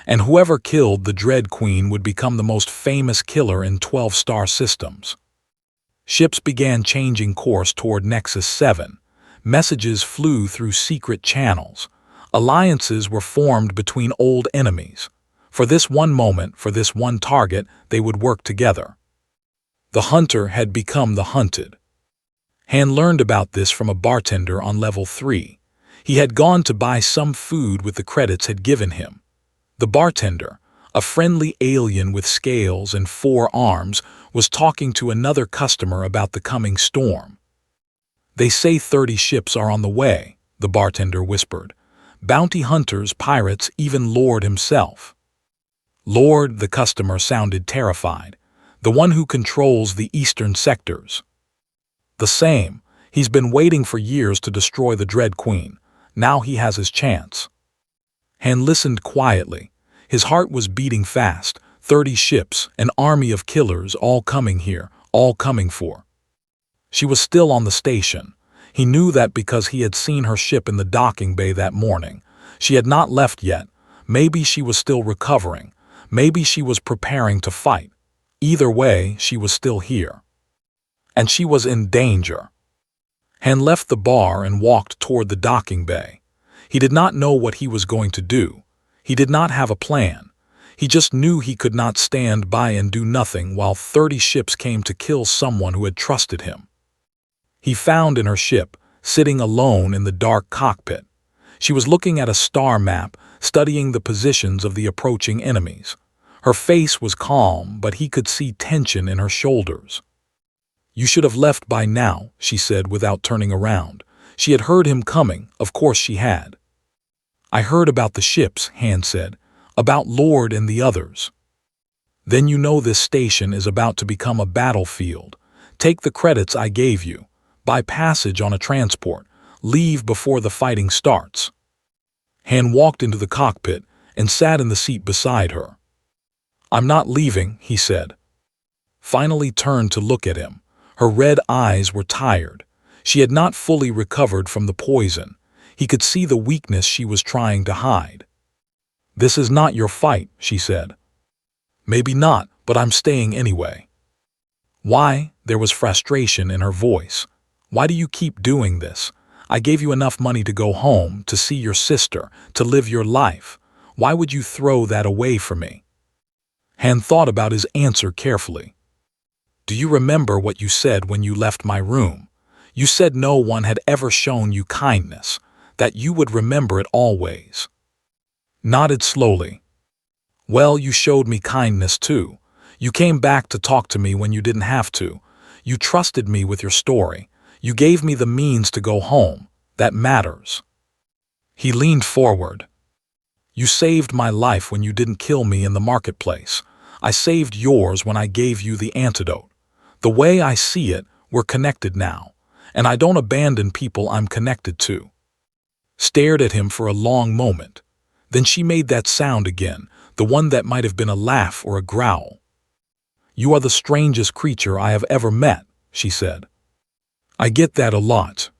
And whoever killed the Dread Queen would become the most famous killer in 12-star systems. Ships began changing course toward Nexus 7. Messages flew through secret channels. Alliances were formed between old enemies. For this one moment, for this one target, they would work together. The hunter had become the hunted. Han learned about this from a bartender on level 3. He had gone to buy some food with the credits had given him. The bartender, a friendly alien with scales and 4 arms, was talking to another customer about the coming storm. "They say 30 ships are on the way," the bartender whispered. "Bounty hunters, pirates, even Lord himself." "Lord," the customer sounded terrified. "The one who controls the eastern sectors." "The same. He's been waiting for years to destroy the Dread Queen. Now he has his chance." Han listened quietly. His heart was beating fast. 30 ships, an army of killers, all coming here, all coming for. She was still on the station. He knew that because he had seen her ship in the docking bay that morning. She had not left yet. Maybe she was still recovering. Maybe she was preparing to fight. Either way, she was still here. And she was in danger. Han left the bar and walked toward the docking bay. He did not know what he was going to do. He did not have a plan. He just knew he could not stand by and do nothing while 30 ships came to kill someone who had trusted him. He found in her ship, sitting alone in the dark cockpit. She was looking at a star map, studying the positions of the approaching enemies. Her face was calm, but he could see tension in her shoulders. "You should have left by now," she said without turning around. She had heard him coming, of course she had. "I heard about the ships," Han said, "about Lord and the others." "Then you know this station is about to become a battlefield. Take the credits I gave you. Buy passage on a transport. Leave before the fighting starts." Han walked into the cockpit and sat in the seat beside her. "I'm not leaving," he said. Finally turned to look at him. Her red eyes were tired. She had not fully recovered from the poison. He could see the weakness she was trying to hide. "This is not your fight," she said. "Maybe not, but I'm staying anyway." "Why?" There was frustration in her voice. "Why do you keep doing this? I gave you enough money to go home, to see your sister, to live your life. Why would you throw that away for me?" Han thought about his answer carefully. "Do you remember what you said when you left my room? You said no one had ever shown you kindness, that you would remember it always." Nodded slowly. "Well, you showed me kindness too. You came back to talk to me when you didn't have to. You trusted me with your story. You gave me the means to go home. That matters." He leaned forward. "You saved my life when you didn't kill me in the marketplace. I saved yours when I gave you the antidote. The way I see it, we're connected now, and I don't abandon people I'm connected to." Stared at him for a long moment. Then she made that sound again, the one that might have been a laugh or a growl. "You are the strangest creature I have ever met," she said. "I get that a lot."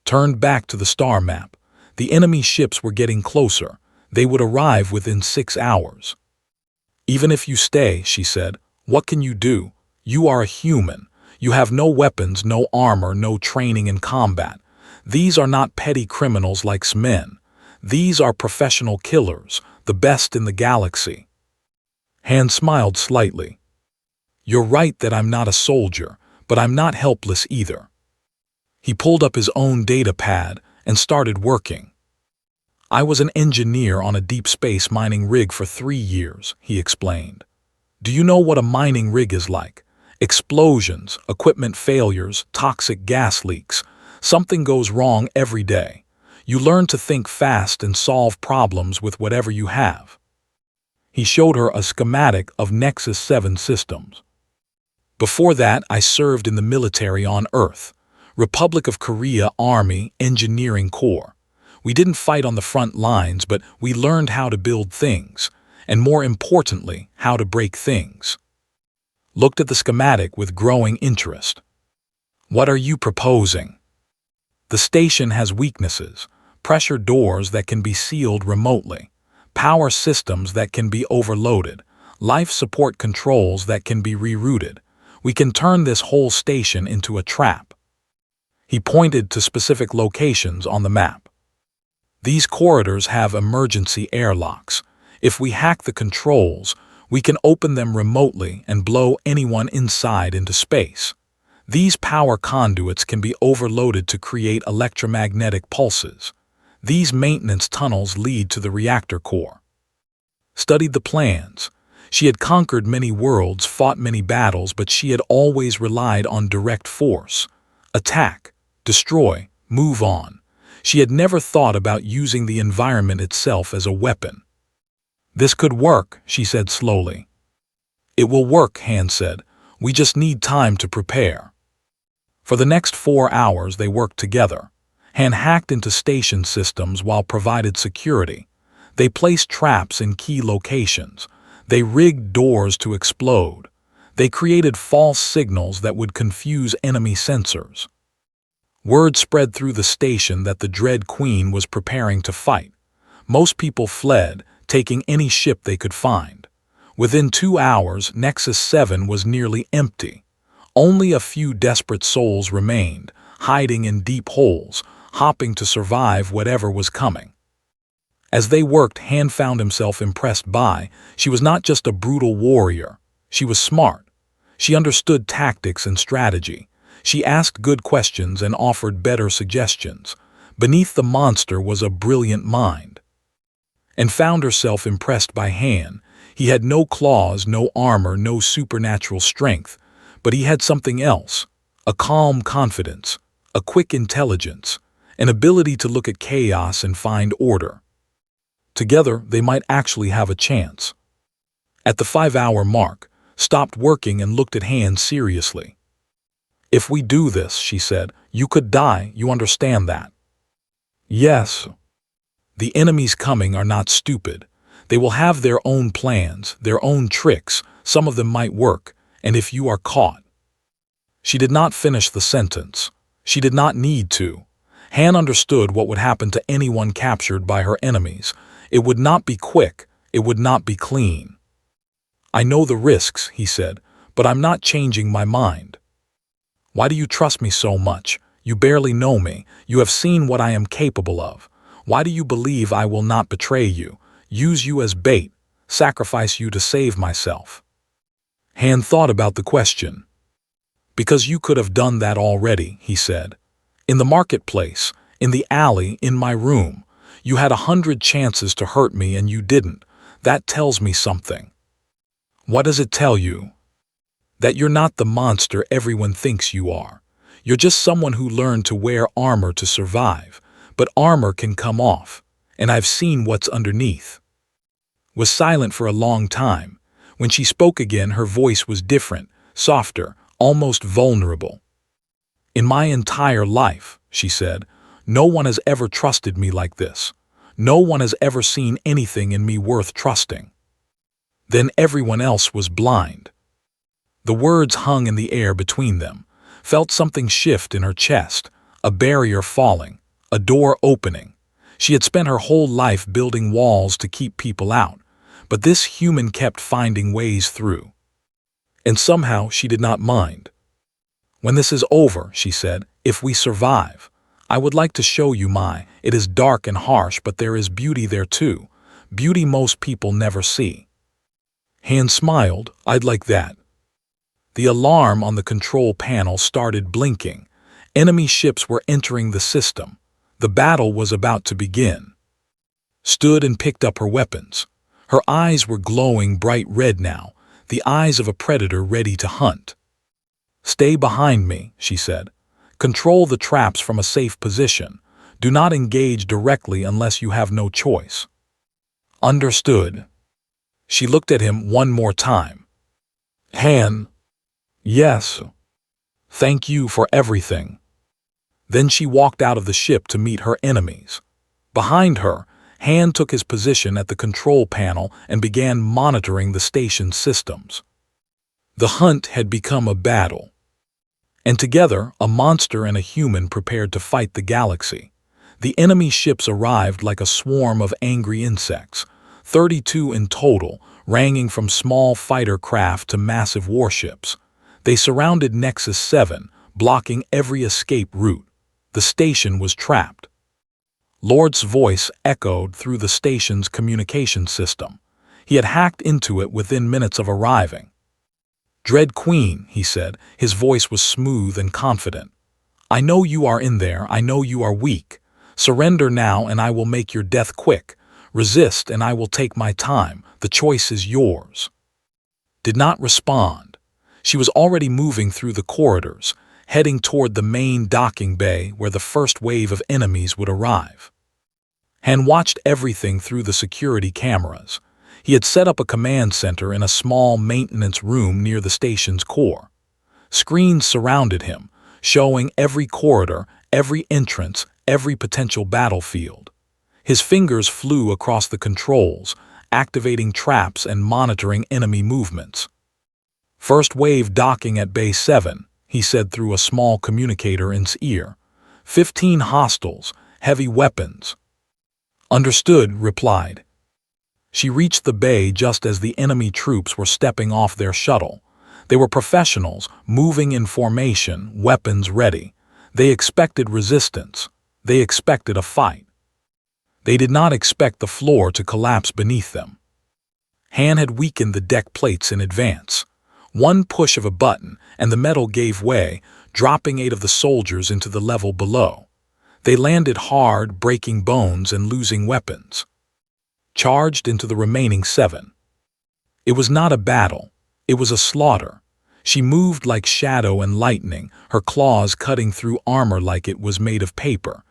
Turned back to the star map. The enemy ships were getting closer. They would arrive within 6 hours. "Even if you stay," she said, "what can you do? You are a human. You have no weapons, no armor, no training in combat. These are not petty criminals like men. These are professional killers, the best in the galaxy." Han smiled slightly. "You're right that I'm not a soldier, but I'm not helpless either." He pulled up his own data pad and started working. "I was an engineer on a deep space mining rig for 3 years, he explained. "Do you know what a mining rig is like? Explosions, equipment failures, toxic gas leaks. Something goes wrong every day. You learn to think fast and solve problems with whatever you have." He showed her a schematic of Nexus 7 systems. "Before that, I served in the military on Earth. Republic of Korea Army Engineering Corps. We didn't fight on the front lines, but we learned how to build things, and more importantly, how to break things." Looked at the schematic with growing interest. "What are you proposing?" "The station has weaknesses. Pressure doors that can be sealed remotely. Power systems that can be overloaded. Life support controls that can be rerouted. We can turn this whole station into a trap." He pointed to specific locations on the map. "These corridors have emergency airlocks. If we hack the controls, we can open them remotely and blow anyone inside into space. These power conduits can be overloaded to create electromagnetic pulses. These maintenance tunnels lead to the reactor core." Studied the plans. She had conquered many worlds, fought many battles, but she had always relied on direct force. Attack, destroy, move on. She had never thought about using the environment itself as a weapon. "This could work," she said slowly. "It will work," Han said. "We just need time to prepare." For the next 4 hours they worked together. Han hacked into station systems while provided security. They placed traps in key locations. They rigged doors to explode. They created false signals that would confuse enemy sensors. Word spread through the station that the Dread Queen was preparing to fight. Most people fled, taking any ship they could find. Within 2 hours, Nexus 7 was nearly empty. Only a few desperate souls remained, hiding in deep holes, hopping to survive whatever was coming. As they worked, Han found himself impressed by, she was not just a brutal warrior. She was smart. She understood tactics and strategy. She asked good questions and offered better suggestions. Beneath the monster was a brilliant mind. And found herself impressed by Han. He had no claws, no armor, no supernatural strength, but he had something else, a calm confidence, a quick intelligence, an ability to look at chaos and find order. Together, they might actually have a chance. At the 5-hour mark, stopped working and looked at Han seriously. "If we do this," she said, "you could die, you understand that?" "Yes." "The enemies coming are not stupid. They will have their own plans, their own tricks, some of them might work, and if you are caught." She did not finish the sentence. She did not need to. Han understood what would happen to anyone captured by her enemies. It would not be quick, it would not be clean. "I know the risks," he said, "but I'm not changing my mind." "Why do you trust me so much? You barely know me. You have seen what I am capable of. Why do you believe I will not betray you, use you as bait, sacrifice you to save myself?" Han thought about the question. "Because you could have done that already," he said. "In the marketplace, in the alley, in my room. You had 100 chances to hurt me and you didn't. That tells me something." "What does it tell you?" "That you're not the monster everyone thinks you are. You're just someone who learned to wear armor to survive. But armor can come off, and I've seen what's underneath." Was silent for a long time. When she spoke again, her voice was different, softer, almost vulnerable. "In my entire life," she said, "no one has ever trusted me like this. No one has ever seen anything in me worth trusting." Then everyone else was blind. The words hung in the air between them. Felt something shift in her chest, a barrier falling, a door opening. She had spent her whole life building walls to keep people out, but this human kept finding ways through. And somehow she did not mind. "When this is over," she said, "if we survive, I would like to show you it is dark and harsh, but there is beauty there too, beauty most people never see." Han smiled. "I'd like that." The alarm on the control panel started blinking. Enemy ships were entering the system. The battle was about to begin. Stood and picked up her weapons. Her eyes were glowing bright red now, the eyes of a predator ready to hunt. "Stay behind me," she said. "Control the traps from a safe position. Do not engage directly unless you have no choice." "Understood." She looked at him one more time. "Han." "Yes. Thank you for everything." Then she walked out of the ship to meet her enemies. Behind her, Han took his position at the control panel and began monitoring the station's systems. The hunt had become a battle. And together, a monster and a human prepared to fight the galaxy. The enemy ships arrived like a swarm of angry insects, 32 in total, ranging from small fighter craft to massive warships. They surrounded Nexus 7, blocking every escape route. The station was trapped. Lord's voice echoed through the station's communication system. He had hacked into it within minutes of arriving. "Dread Queen," he said, his voice was smooth and confident. "I know you are in there, I know you are weak. Surrender now and I will make your death quick. Resist and I will take my time. The choice is yours." Did not respond. She was already moving through the corridors, heading toward the main docking bay where the first wave of enemies would arrive. Han watched everything through the security cameras. He had set up a command center in a small maintenance room near the station's core. Screens surrounded him, showing every corridor, every entrance, every potential battlefield. His fingers flew across the controls, activating traps and monitoring enemy movements. "First wave docking at Bay 7, he said through a small communicator in his ear. 15 hostiles, heavy weapons." "Understood," replied. She reached the bay just as the enemy troops were stepping off their shuttle. They were professionals, moving in formation, weapons ready. They expected resistance. They expected a fight. They did not expect the floor to collapse beneath them. Han had weakened the deck plates in advance. One push of a button, and the metal gave way, dropping 8 of the soldiers into the level below. They landed hard, breaking bones and losing weapons. Charged into the remaining 7. It was not a battle. It was a slaughter. She moved like shadow and lightning, her claws cutting through armor like it was made of paper.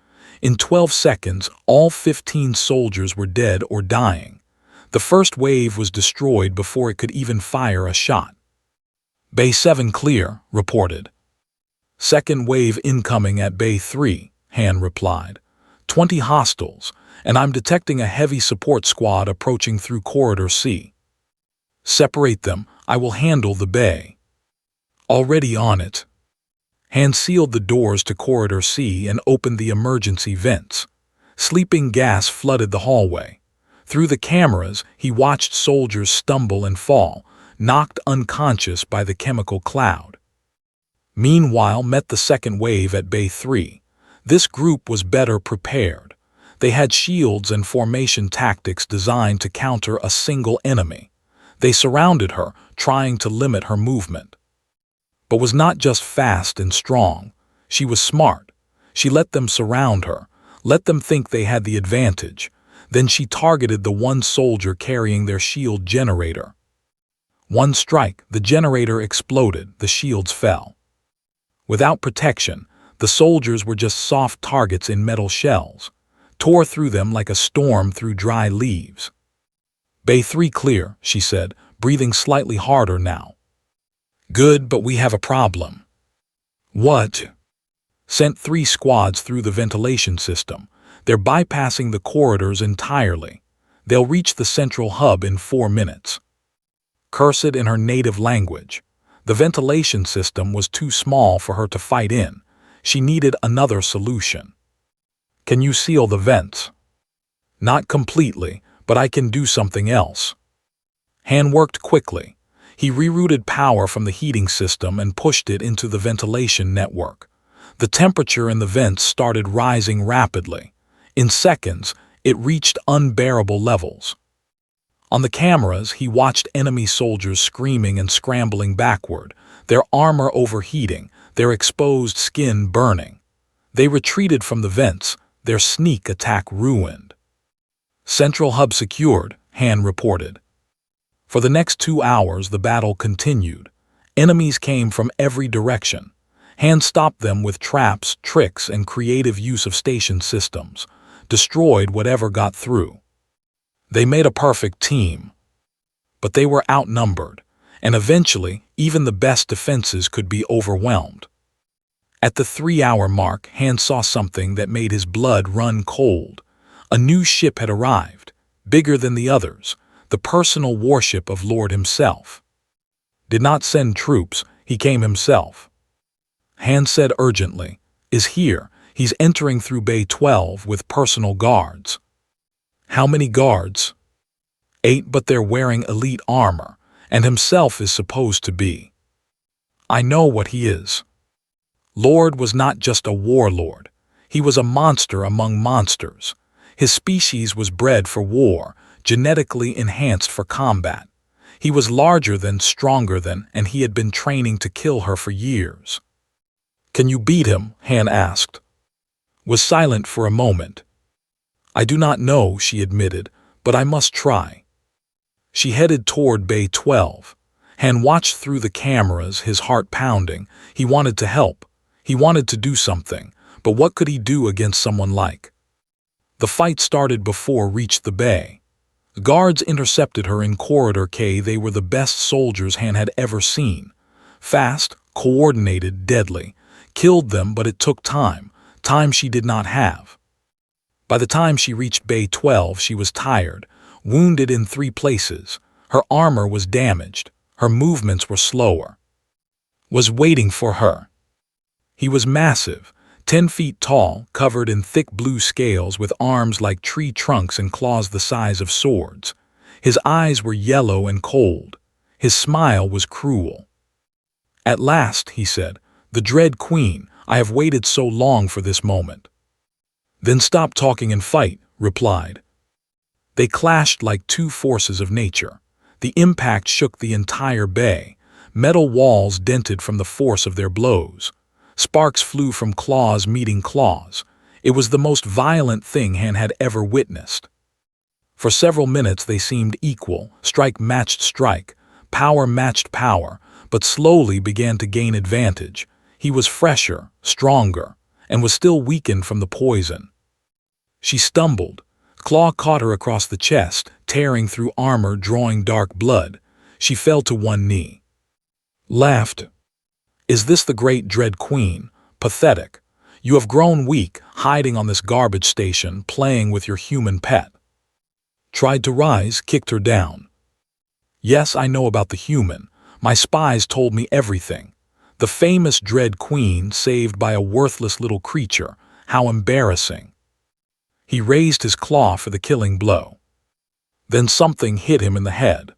In 12 seconds, all 15 soldiers were dead or dying. The first wave was destroyed before it could even fire a shot. Bay 7 clear, reported. Second wave incoming at Bay 3, Han replied. 20 hostiles, and I'm detecting a heavy support squad approaching through Corridor C. Separate them, I will handle the bay. Already on it. Han sealed the doors to Corridor C and opened the emergency vents. Sleeping gas flooded the hallway. Through the cameras, he watched soldiers stumble and fall, knocked unconscious by the chemical cloud. Meanwhile, met the second wave at Bay 3. This group was better prepared. They had shields and formation tactics designed to counter a single enemy. They surrounded her, trying to limit her movement. But was not just fast and strong. She was smart. She let them surround her, let them think they had the advantage. Then she targeted the one soldier carrying their shield generator. One strike, the generator exploded, the shields fell. Without protection, the soldiers were just soft targets in metal shells, tore through them like a storm through dry leaves. Bay 3 clear, she said, breathing slightly harder now. Good, but we have a problem. What? Sent 3 squads through the ventilation system. They're bypassing the corridors entirely. They'll reach the central hub in 4 minutes. Curse it in her native language. The ventilation system was too small for her to fight in. She needed another solution. Can you seal the vents? Not completely, but I can do something else. Han worked quickly. He rerouted power from the heating system and pushed it into the ventilation network. The temperature in the vents started rising rapidly. In seconds, it reached unbearable levels. On the cameras, he watched enemy soldiers screaming and scrambling backward, their armor overheating, their exposed skin burning. They retreated from the vents, their sneak attack ruined. Central hub secured, Han reported. For the next 2 hours, the battle continued. Enemies came from every direction. Han stopped them with traps, tricks, and creative use of station systems. Destroyed whatever got through. They made a perfect team. But they were outnumbered, and eventually, even the best defenses could be overwhelmed. At the 3-hour mark, Han saw something that made his blood run cold. A new ship had arrived, bigger than the others, the personal warship of Lord himself. Did not send troops, he came himself. Han said urgently, "Is here. He's entering through Bay 12 with personal guards." How many guards? 8, but they're wearing elite armor, and himself is supposed to be. I know what he is. Lord was not just a warlord. He was a monster among monsters. His species was bred for war, genetically enhanced for combat. He was larger than, stronger than, and he had been training to kill her for years. Can you beat him? Han asked. Was silent for a moment. I do not know, she admitted, but I must try. She headed toward Bay 12. Han watched through the cameras, his heart pounding. He wanted to help. He wanted to do something, but what could he do against someone like? The fight started before reached the bay. Guards intercepted her in Corridor K. They were the best soldiers Han had ever seen. Fast, coordinated, deadly. Killed them, but it took time. Time she did not have. By the time she reached Bay 12, she was tired, wounded in 3 places. Her armor was damaged. Her movements were slower. Was waiting for her. He was massive, 10 feet tall, covered in thick blue scales with arms like tree trunks and claws the size of swords. His eyes were yellow and cold. His smile was cruel. At last, he said, the Dread Queen, I have waited so long for this moment. Then stop talking and fight, replied. They clashed like two forces of nature. The impact shook the entire bay. Metal walls dented from the force of their blows. Sparks flew from claws meeting claws. It was the most violent thing Han had ever witnessed. For several minutes they seemed equal, strike matched strike, power matched power, but slowly began to gain advantage. He was fresher, stronger, and was still weakened from the poison. She stumbled. Claw caught her across the chest, tearing through armor, drawing dark blood. She fell to one knee. Laughed. Is this the great dread queen? Pathetic. You have grown weak, hiding on this garbage station, playing with your human pet. Tried to rise, kicked her down. Yes, I know about the human. My spies told me everything. The famous dread queen saved by a worthless little creature. How embarrassing. He raised his claw for the killing blow. Then something hit him in the head.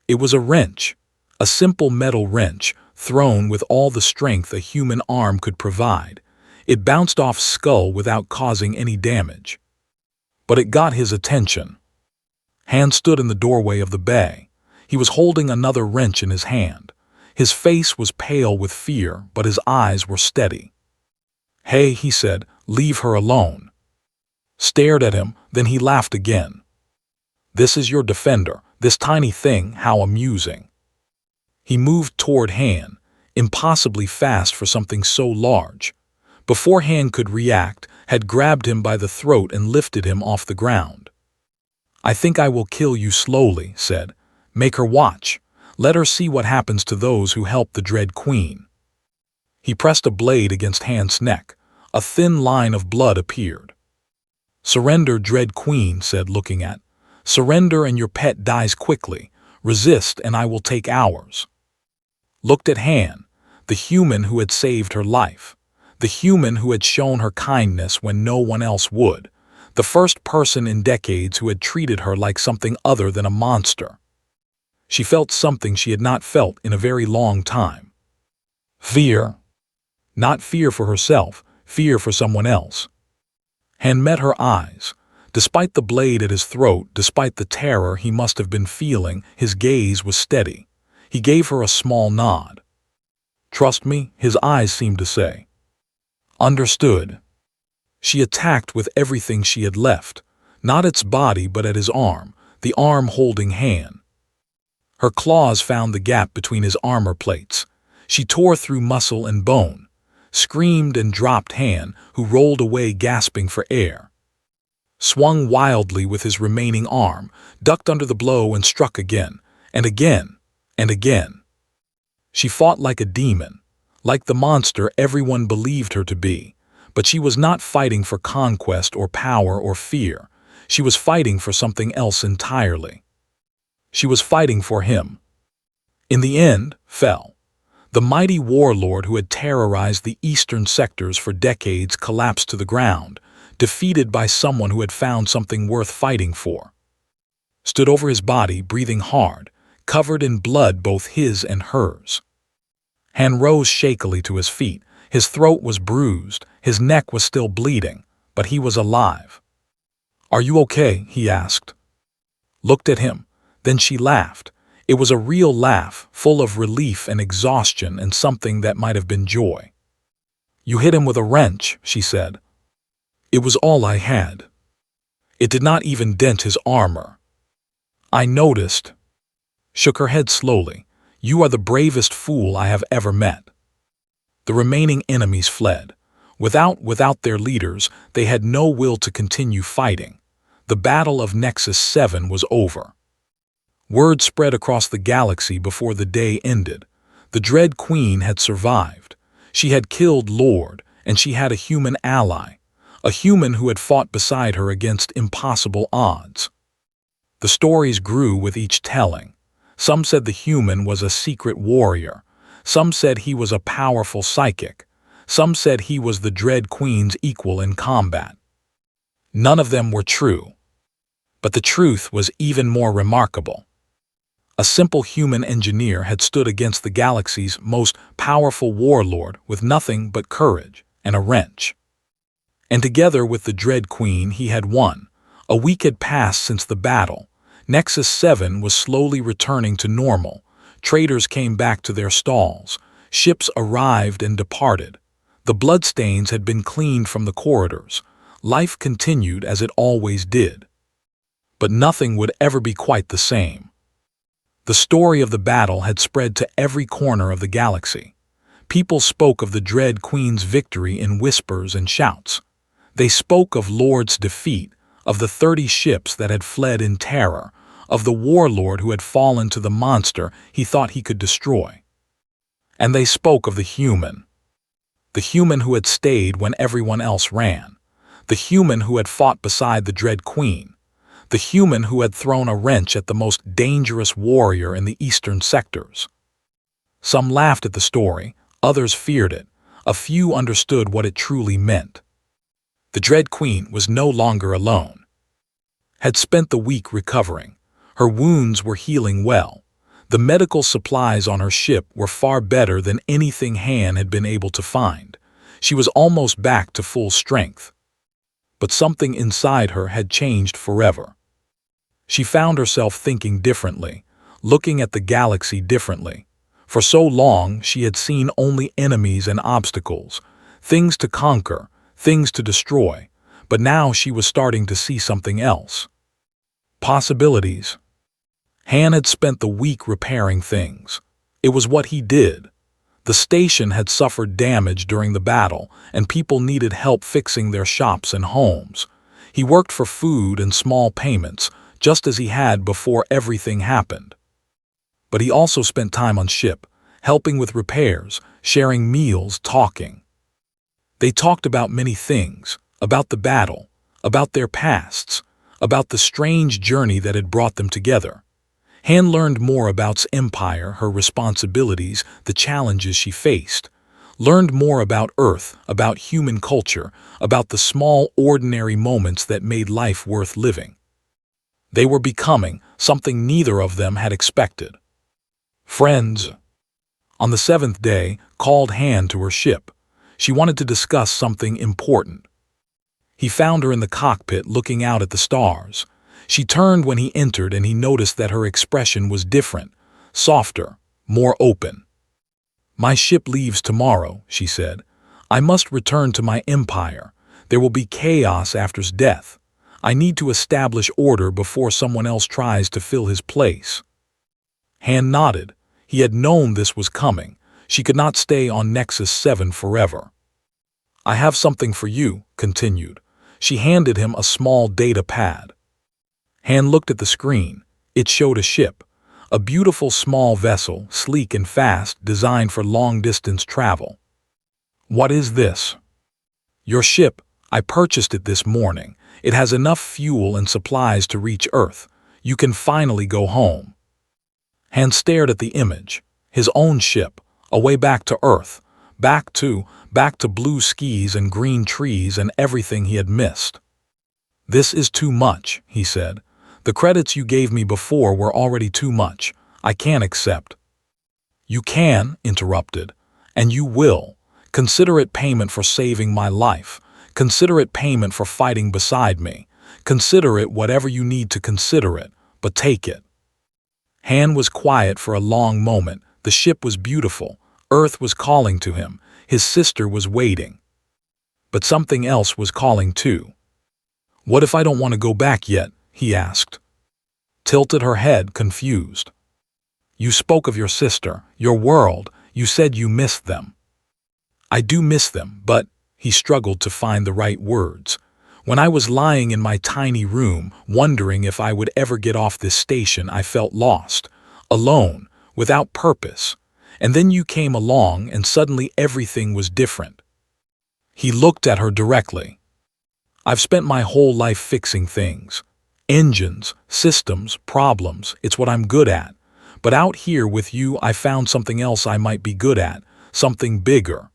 It was a wrench, a simple metal wrench, thrown with all the strength a human arm could provide. It bounced off skull without causing any damage. But it got his attention. Han stood in the doorway of the bay. He was holding another wrench in his hand. His face was pale with fear, but his eyes were steady. Hey, he said, leave her alone. Stared at him, then he laughed again. This is your defender, this tiny thing, how amusing. He moved toward Han, impossibly fast for something so large. Before Han could react, had grabbed him by the throat and lifted him off the ground. I think I will kill you slowly, said. Make her watch. Let her see what happens to those who help the dread queen. He pressed a blade against Han's neck. A thin line of blood appeared. Surrender, dread queen, said, looking at. Surrender and your pet dies quickly. Resist and I will take ours. Looked at Han, the human who had saved her life. The human who had shown her kindness when no one else would. The first person in decades who had treated her like something other than a monster. She felt something she had not felt in a very long time. Fear. Not fear for herself, fear for someone else. Han met her eyes. Despite the blade at his throat, despite the terror he must have been feeling, his gaze was steady. He gave her a small nod. Trust me, his eyes seemed to say. Understood. She attacked with everything she had left, not its body but at his arm, the arm holding Han. Her claws found the gap between his armor plates. She tore through muscle and bone, screamed and dropped Han, who rolled away gasping for air. Swung wildly with his remaining arm, ducked under the blow and struck again, and again, and again. She fought like a demon, like the monster everyone believed her to be, but she was not fighting for conquest or power or fear. She was fighting for something else entirely. She was fighting for him. In the end, fell. The mighty warlord who had terrorized the eastern sectors for decades collapsed to the ground, defeated by someone who had found something worth fighting for. Stood over his body, breathing hard, covered in blood both his and hers. Han rose shakily to his feet. His throat was bruised, his neck was still bleeding, but he was alive. Are you okay? He asked. Looked at him. Then she laughed. It was a real laugh, full of relief and exhaustion and something that might have been joy. You hit him with a wrench, she said. It was all I had. It did not even dent his armor. I noticed. Shook her head slowly. You are the bravest fool I have ever met. The remaining enemies fled. Without their leaders, they had no will to continue fighting. The Battle of Nexus 7 was over. Word spread across the galaxy before the day ended. The Dread Queen had survived. She had killed Lord, and she had a human ally, a human who had fought beside her against impossible odds. The stories grew with each telling. Some said the human was a secret warrior. Some said he was a powerful psychic. Some said he was the Dread Queen's equal in combat. None of them were true. But the truth was even more remarkable. A simple human engineer had stood against the galaxy's most powerful warlord with nothing but courage and a wrench. And together with the Dread Queen he had won. A week had passed since the battle. Nexus 7 was slowly returning to normal. Traders came back to their stalls. Ships arrived and departed. The bloodstains had been cleaned from the corridors. Life continued as it always did. But nothing would ever be quite the same. The story of the battle had spread to every corner of the galaxy. People spoke of the Dread Queen's victory in whispers and shouts. They spoke of Lord's defeat, of the 30 ships that had fled in terror, of the warlord who had fallen to the monster he thought he could destroy. And they spoke of the human who had stayed when everyone else ran, the human who had fought beside the Dread Queen, the human who had thrown a wrench at the most dangerous warrior in the eastern sectors. Some laughed at the story, others feared it, a few understood what it truly meant. The Dread Queen was no longer alone. Had spent the week recovering. Her wounds were healing well. The medical supplies on her ship were far better than anything Han had been able to find. She was almost back to full strength. But something inside her had changed forever. She found herself thinking differently, looking at the galaxy differently. For so long, she had seen only enemies and obstacles, things to conquer, things to destroy, but now she was starting to see something else. Possibilities. Han had spent the week repairing things. It was what he did. The station had suffered damage during the battle, and people needed help fixing their shops and homes. He worked for food and small payments, just as he had before everything happened. But he also spent time on ship, helping with repairs, sharing meals, talking. They talked about many things, about the battle, about their pasts, about the strange journey that had brought them together. Han learned more about Empire, her responsibilities, the challenges she faced. Learned more about Earth, about human culture, about the small, ordinary moments that made life worth living. They were becoming something neither of them had expected. Friends. On the 7th day, called Han to her ship. She wanted to discuss something important. He found her in the cockpit looking out at the stars. She turned when he entered and he noticed that her expression was different, softer, more open. "My ship leaves tomorrow," she said. "I must return to my empire. There will be chaos after death. I need to establish order before someone else tries to fill his place." Han nodded. He had known this was coming. She could not stay on Nexus 7 forever. "I have something for you," continued. She handed him a small data pad. Han looked at the screen. It showed a ship, a beautiful small vessel, sleek and fast, designed for long-distance travel. "What is this?" "Your ship. I purchased it this morning. It has enough fuel and supplies to reach Earth. You can finally go home." Han stared at the image. His own ship, away back to Earth, back to blue skies and green trees and everything he had missed. "This is too much," he said. "The credits you gave me before were already too much. I can't accept." "You can," interrupted, "and you will. Consider it payment for saving my life. Consider it payment for fighting beside me. Consider it whatever you need to consider it, but take it." Han was quiet for a long moment. The ship was beautiful. Earth was calling to him. His sister was waiting. But something else was calling too. "What if I don't want to go back yet?" he asked. Tilted her head, confused. "You spoke of your sister, your world. You said you missed them." "I do miss them, but—" he struggled to find the right words. "When I was lying in my tiny room, wondering if I would ever get off this station, I felt lost, alone, without purpose. And then you came along and suddenly everything was different." He looked at her directly. "I've spent my whole life fixing things. Engines, systems, problems, it's what I'm good at. But out here with you I found something else I might be good at, something bigger."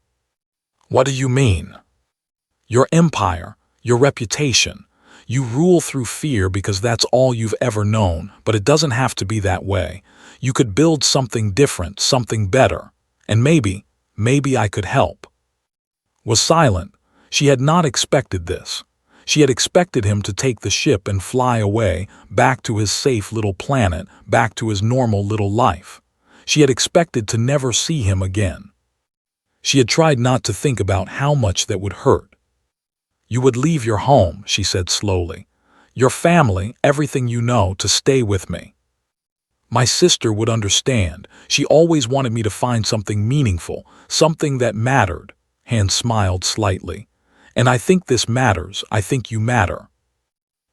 "What do you mean?" "Your empire, your reputation. You rule through fear because that's all you've ever known, but it doesn't have to be that way. You could build something different, something better. And maybe I could help." Was silent. She had not expected this. She had expected him to take the ship and fly away, back to his safe little planet, back to his normal little life. She had expected to never see him again. She had tried not to think about how much that would hurt. "You would leave your home," she said slowly. "Your family, everything you know, to stay with me. My sister would understand. She always wanted me to find something meaningful, something that mattered." Han smiled slightly. "And I think this matters. I think you matter."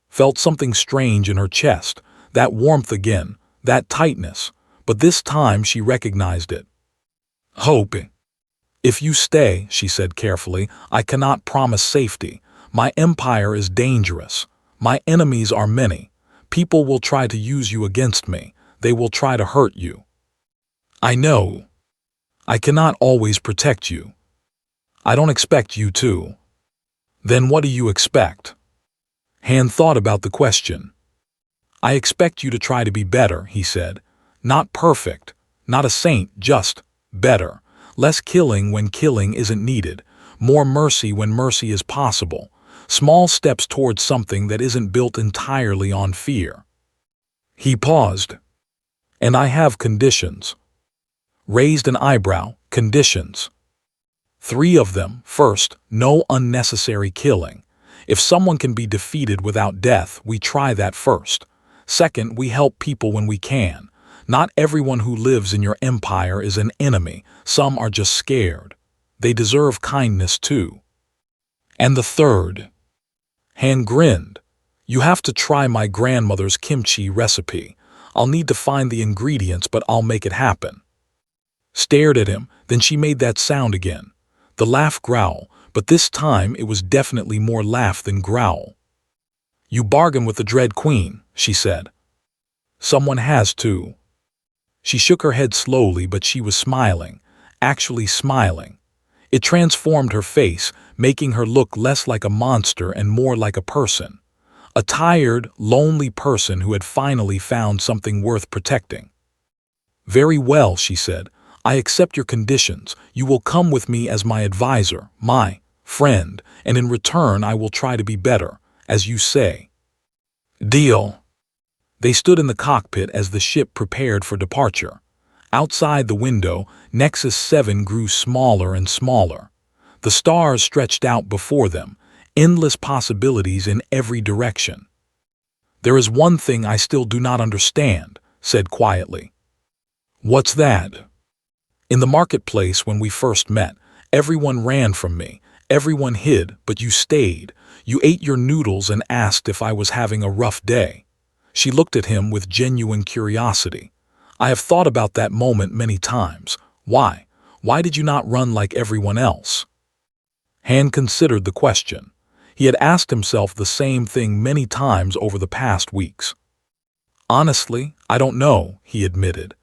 Felt something strange in her chest, that warmth again, that tightness, but this time she recognized it. "Hope. If you stay," she said carefully, "I cannot promise safety. My empire is dangerous. My enemies are many. People will try to use you against me. They will try to hurt you. I know. I cannot always protect you. I don't expect you to." "Then what do you expect?" Han thought about the question. "I expect you to try to be better," he said. "Not perfect, not a saint, just better. Less killing when killing isn't needed. More mercy when mercy is possible. Small steps towards something that isn't built entirely on fear." He paused. "And I have conditions." Raised an eyebrow. "Conditions?" "3 of them. First, no unnecessary killing. If someone can be defeated without death, we try that first. Second, we help people when we can. Not everyone who lives in your empire is an enemy. Some are just scared. They deserve kindness too. And the third." Han grinned. "You have to try my grandmother's kimchi recipe. I'll need to find the ingredients, but I'll make it happen." Stared at him, then she made that sound again. The laugh growl, but this time it was definitely more laugh than growl. "You bargain with the Dread Queen," she said. "Someone has to." She shook her head slowly, but she was smiling, actually smiling. It transformed her face, making her look less like a monster and more like a person. A tired, lonely person who had finally found something worth protecting. "Very well," she said. "I accept your conditions. You will come with me as my advisor, my friend, and in return I will try to be better, as you say." "Deal." They stood in the cockpit as the ship prepared for departure. Outside the window, Nexus 7 grew smaller and smaller. The stars stretched out before them, endless possibilities in every direction. "There is one thing I still do not understand," said quietly. "What's that?" "In the marketplace when we first met, everyone ran from me. Everyone hid, but you stayed. You ate your noodles and asked if I was having a rough day." She looked at him with genuine curiosity. "I have thought about that moment many times. Why? Why did you not run like everyone else?" Han considered the question. He had asked himself the same thing many times over the past weeks. "Honestly, I don't know," he admitted.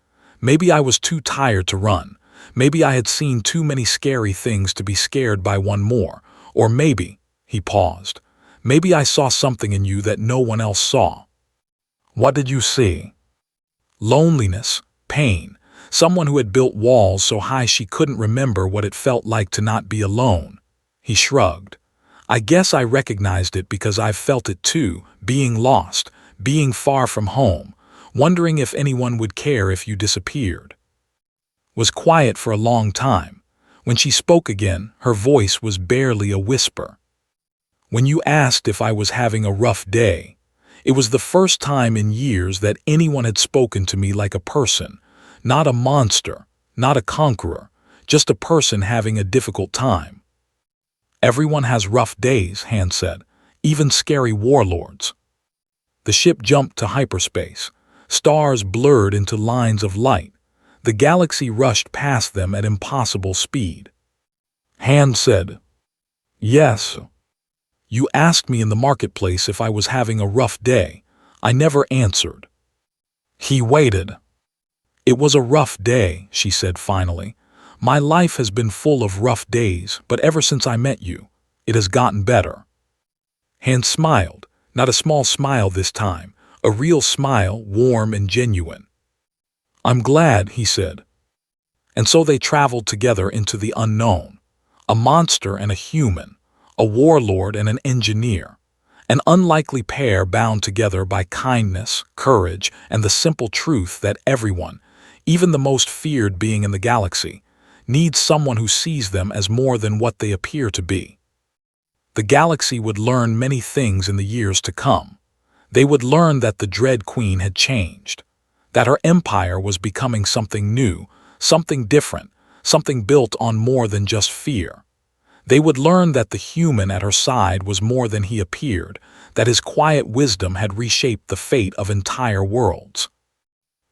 "Maybe I was too tired to run. Maybe I had seen too many scary things to be scared by one more. Or maybe," he paused, "maybe I saw something in you that no one else saw." "What did you see?" "Loneliness, pain, someone who had built walls so high she couldn't remember what it felt like to not be alone." He shrugged. "I guess I recognized it because I've felt it too, being lost, being far from home, wondering if anyone would care if you disappeared." Was quiet for a long time. When she spoke again, her voice was barely a whisper. "When you asked if I was having a rough day, it was the first time in years that anyone had spoken to me like a person, not a monster, not a conqueror, just a person having a difficult time." "Everyone has rough days," Han said, "even scary warlords." The ship jumped to hyperspace. Stars blurred into lines of light. The galaxy rushed past them at impossible speed. Han said, "Yes. You asked me in the marketplace if I was having a rough day. I never answered." He waited. "It was a rough day," she said finally. "My life has been full of rough days, but ever since I met you, it has gotten better." Han smiled, not a small smile this time, a real smile, warm and genuine. "I'm glad," he said. And so they traveled together into the unknown. A monster and a human, a warlord and an engineer, an unlikely pair bound together by kindness, courage, and the simple truth that everyone, even the most feared being in the galaxy, needs someone who sees them as more than what they appear to be. The galaxy would learn many things in the years to come. They would learn that the Dread Queen had changed, that her empire was becoming something new, something different, something built on more than just fear. They would learn that the human at her side was more than he appeared, that his quiet wisdom had reshaped the fate of entire worlds.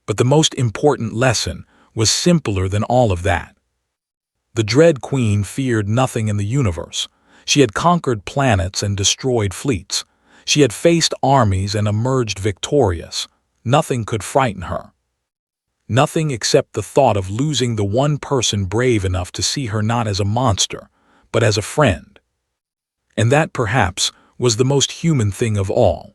But the most important lesson was simpler than all of that. The Dread Queen feared nothing in the universe. She had conquered planets and destroyed fleets. She had faced armies and emerged victorious. Nothing could frighten her. Nothing except the thought of losing the one person brave enough to see her not as a monster, but as a friend. And that, perhaps, was the most human thing of all.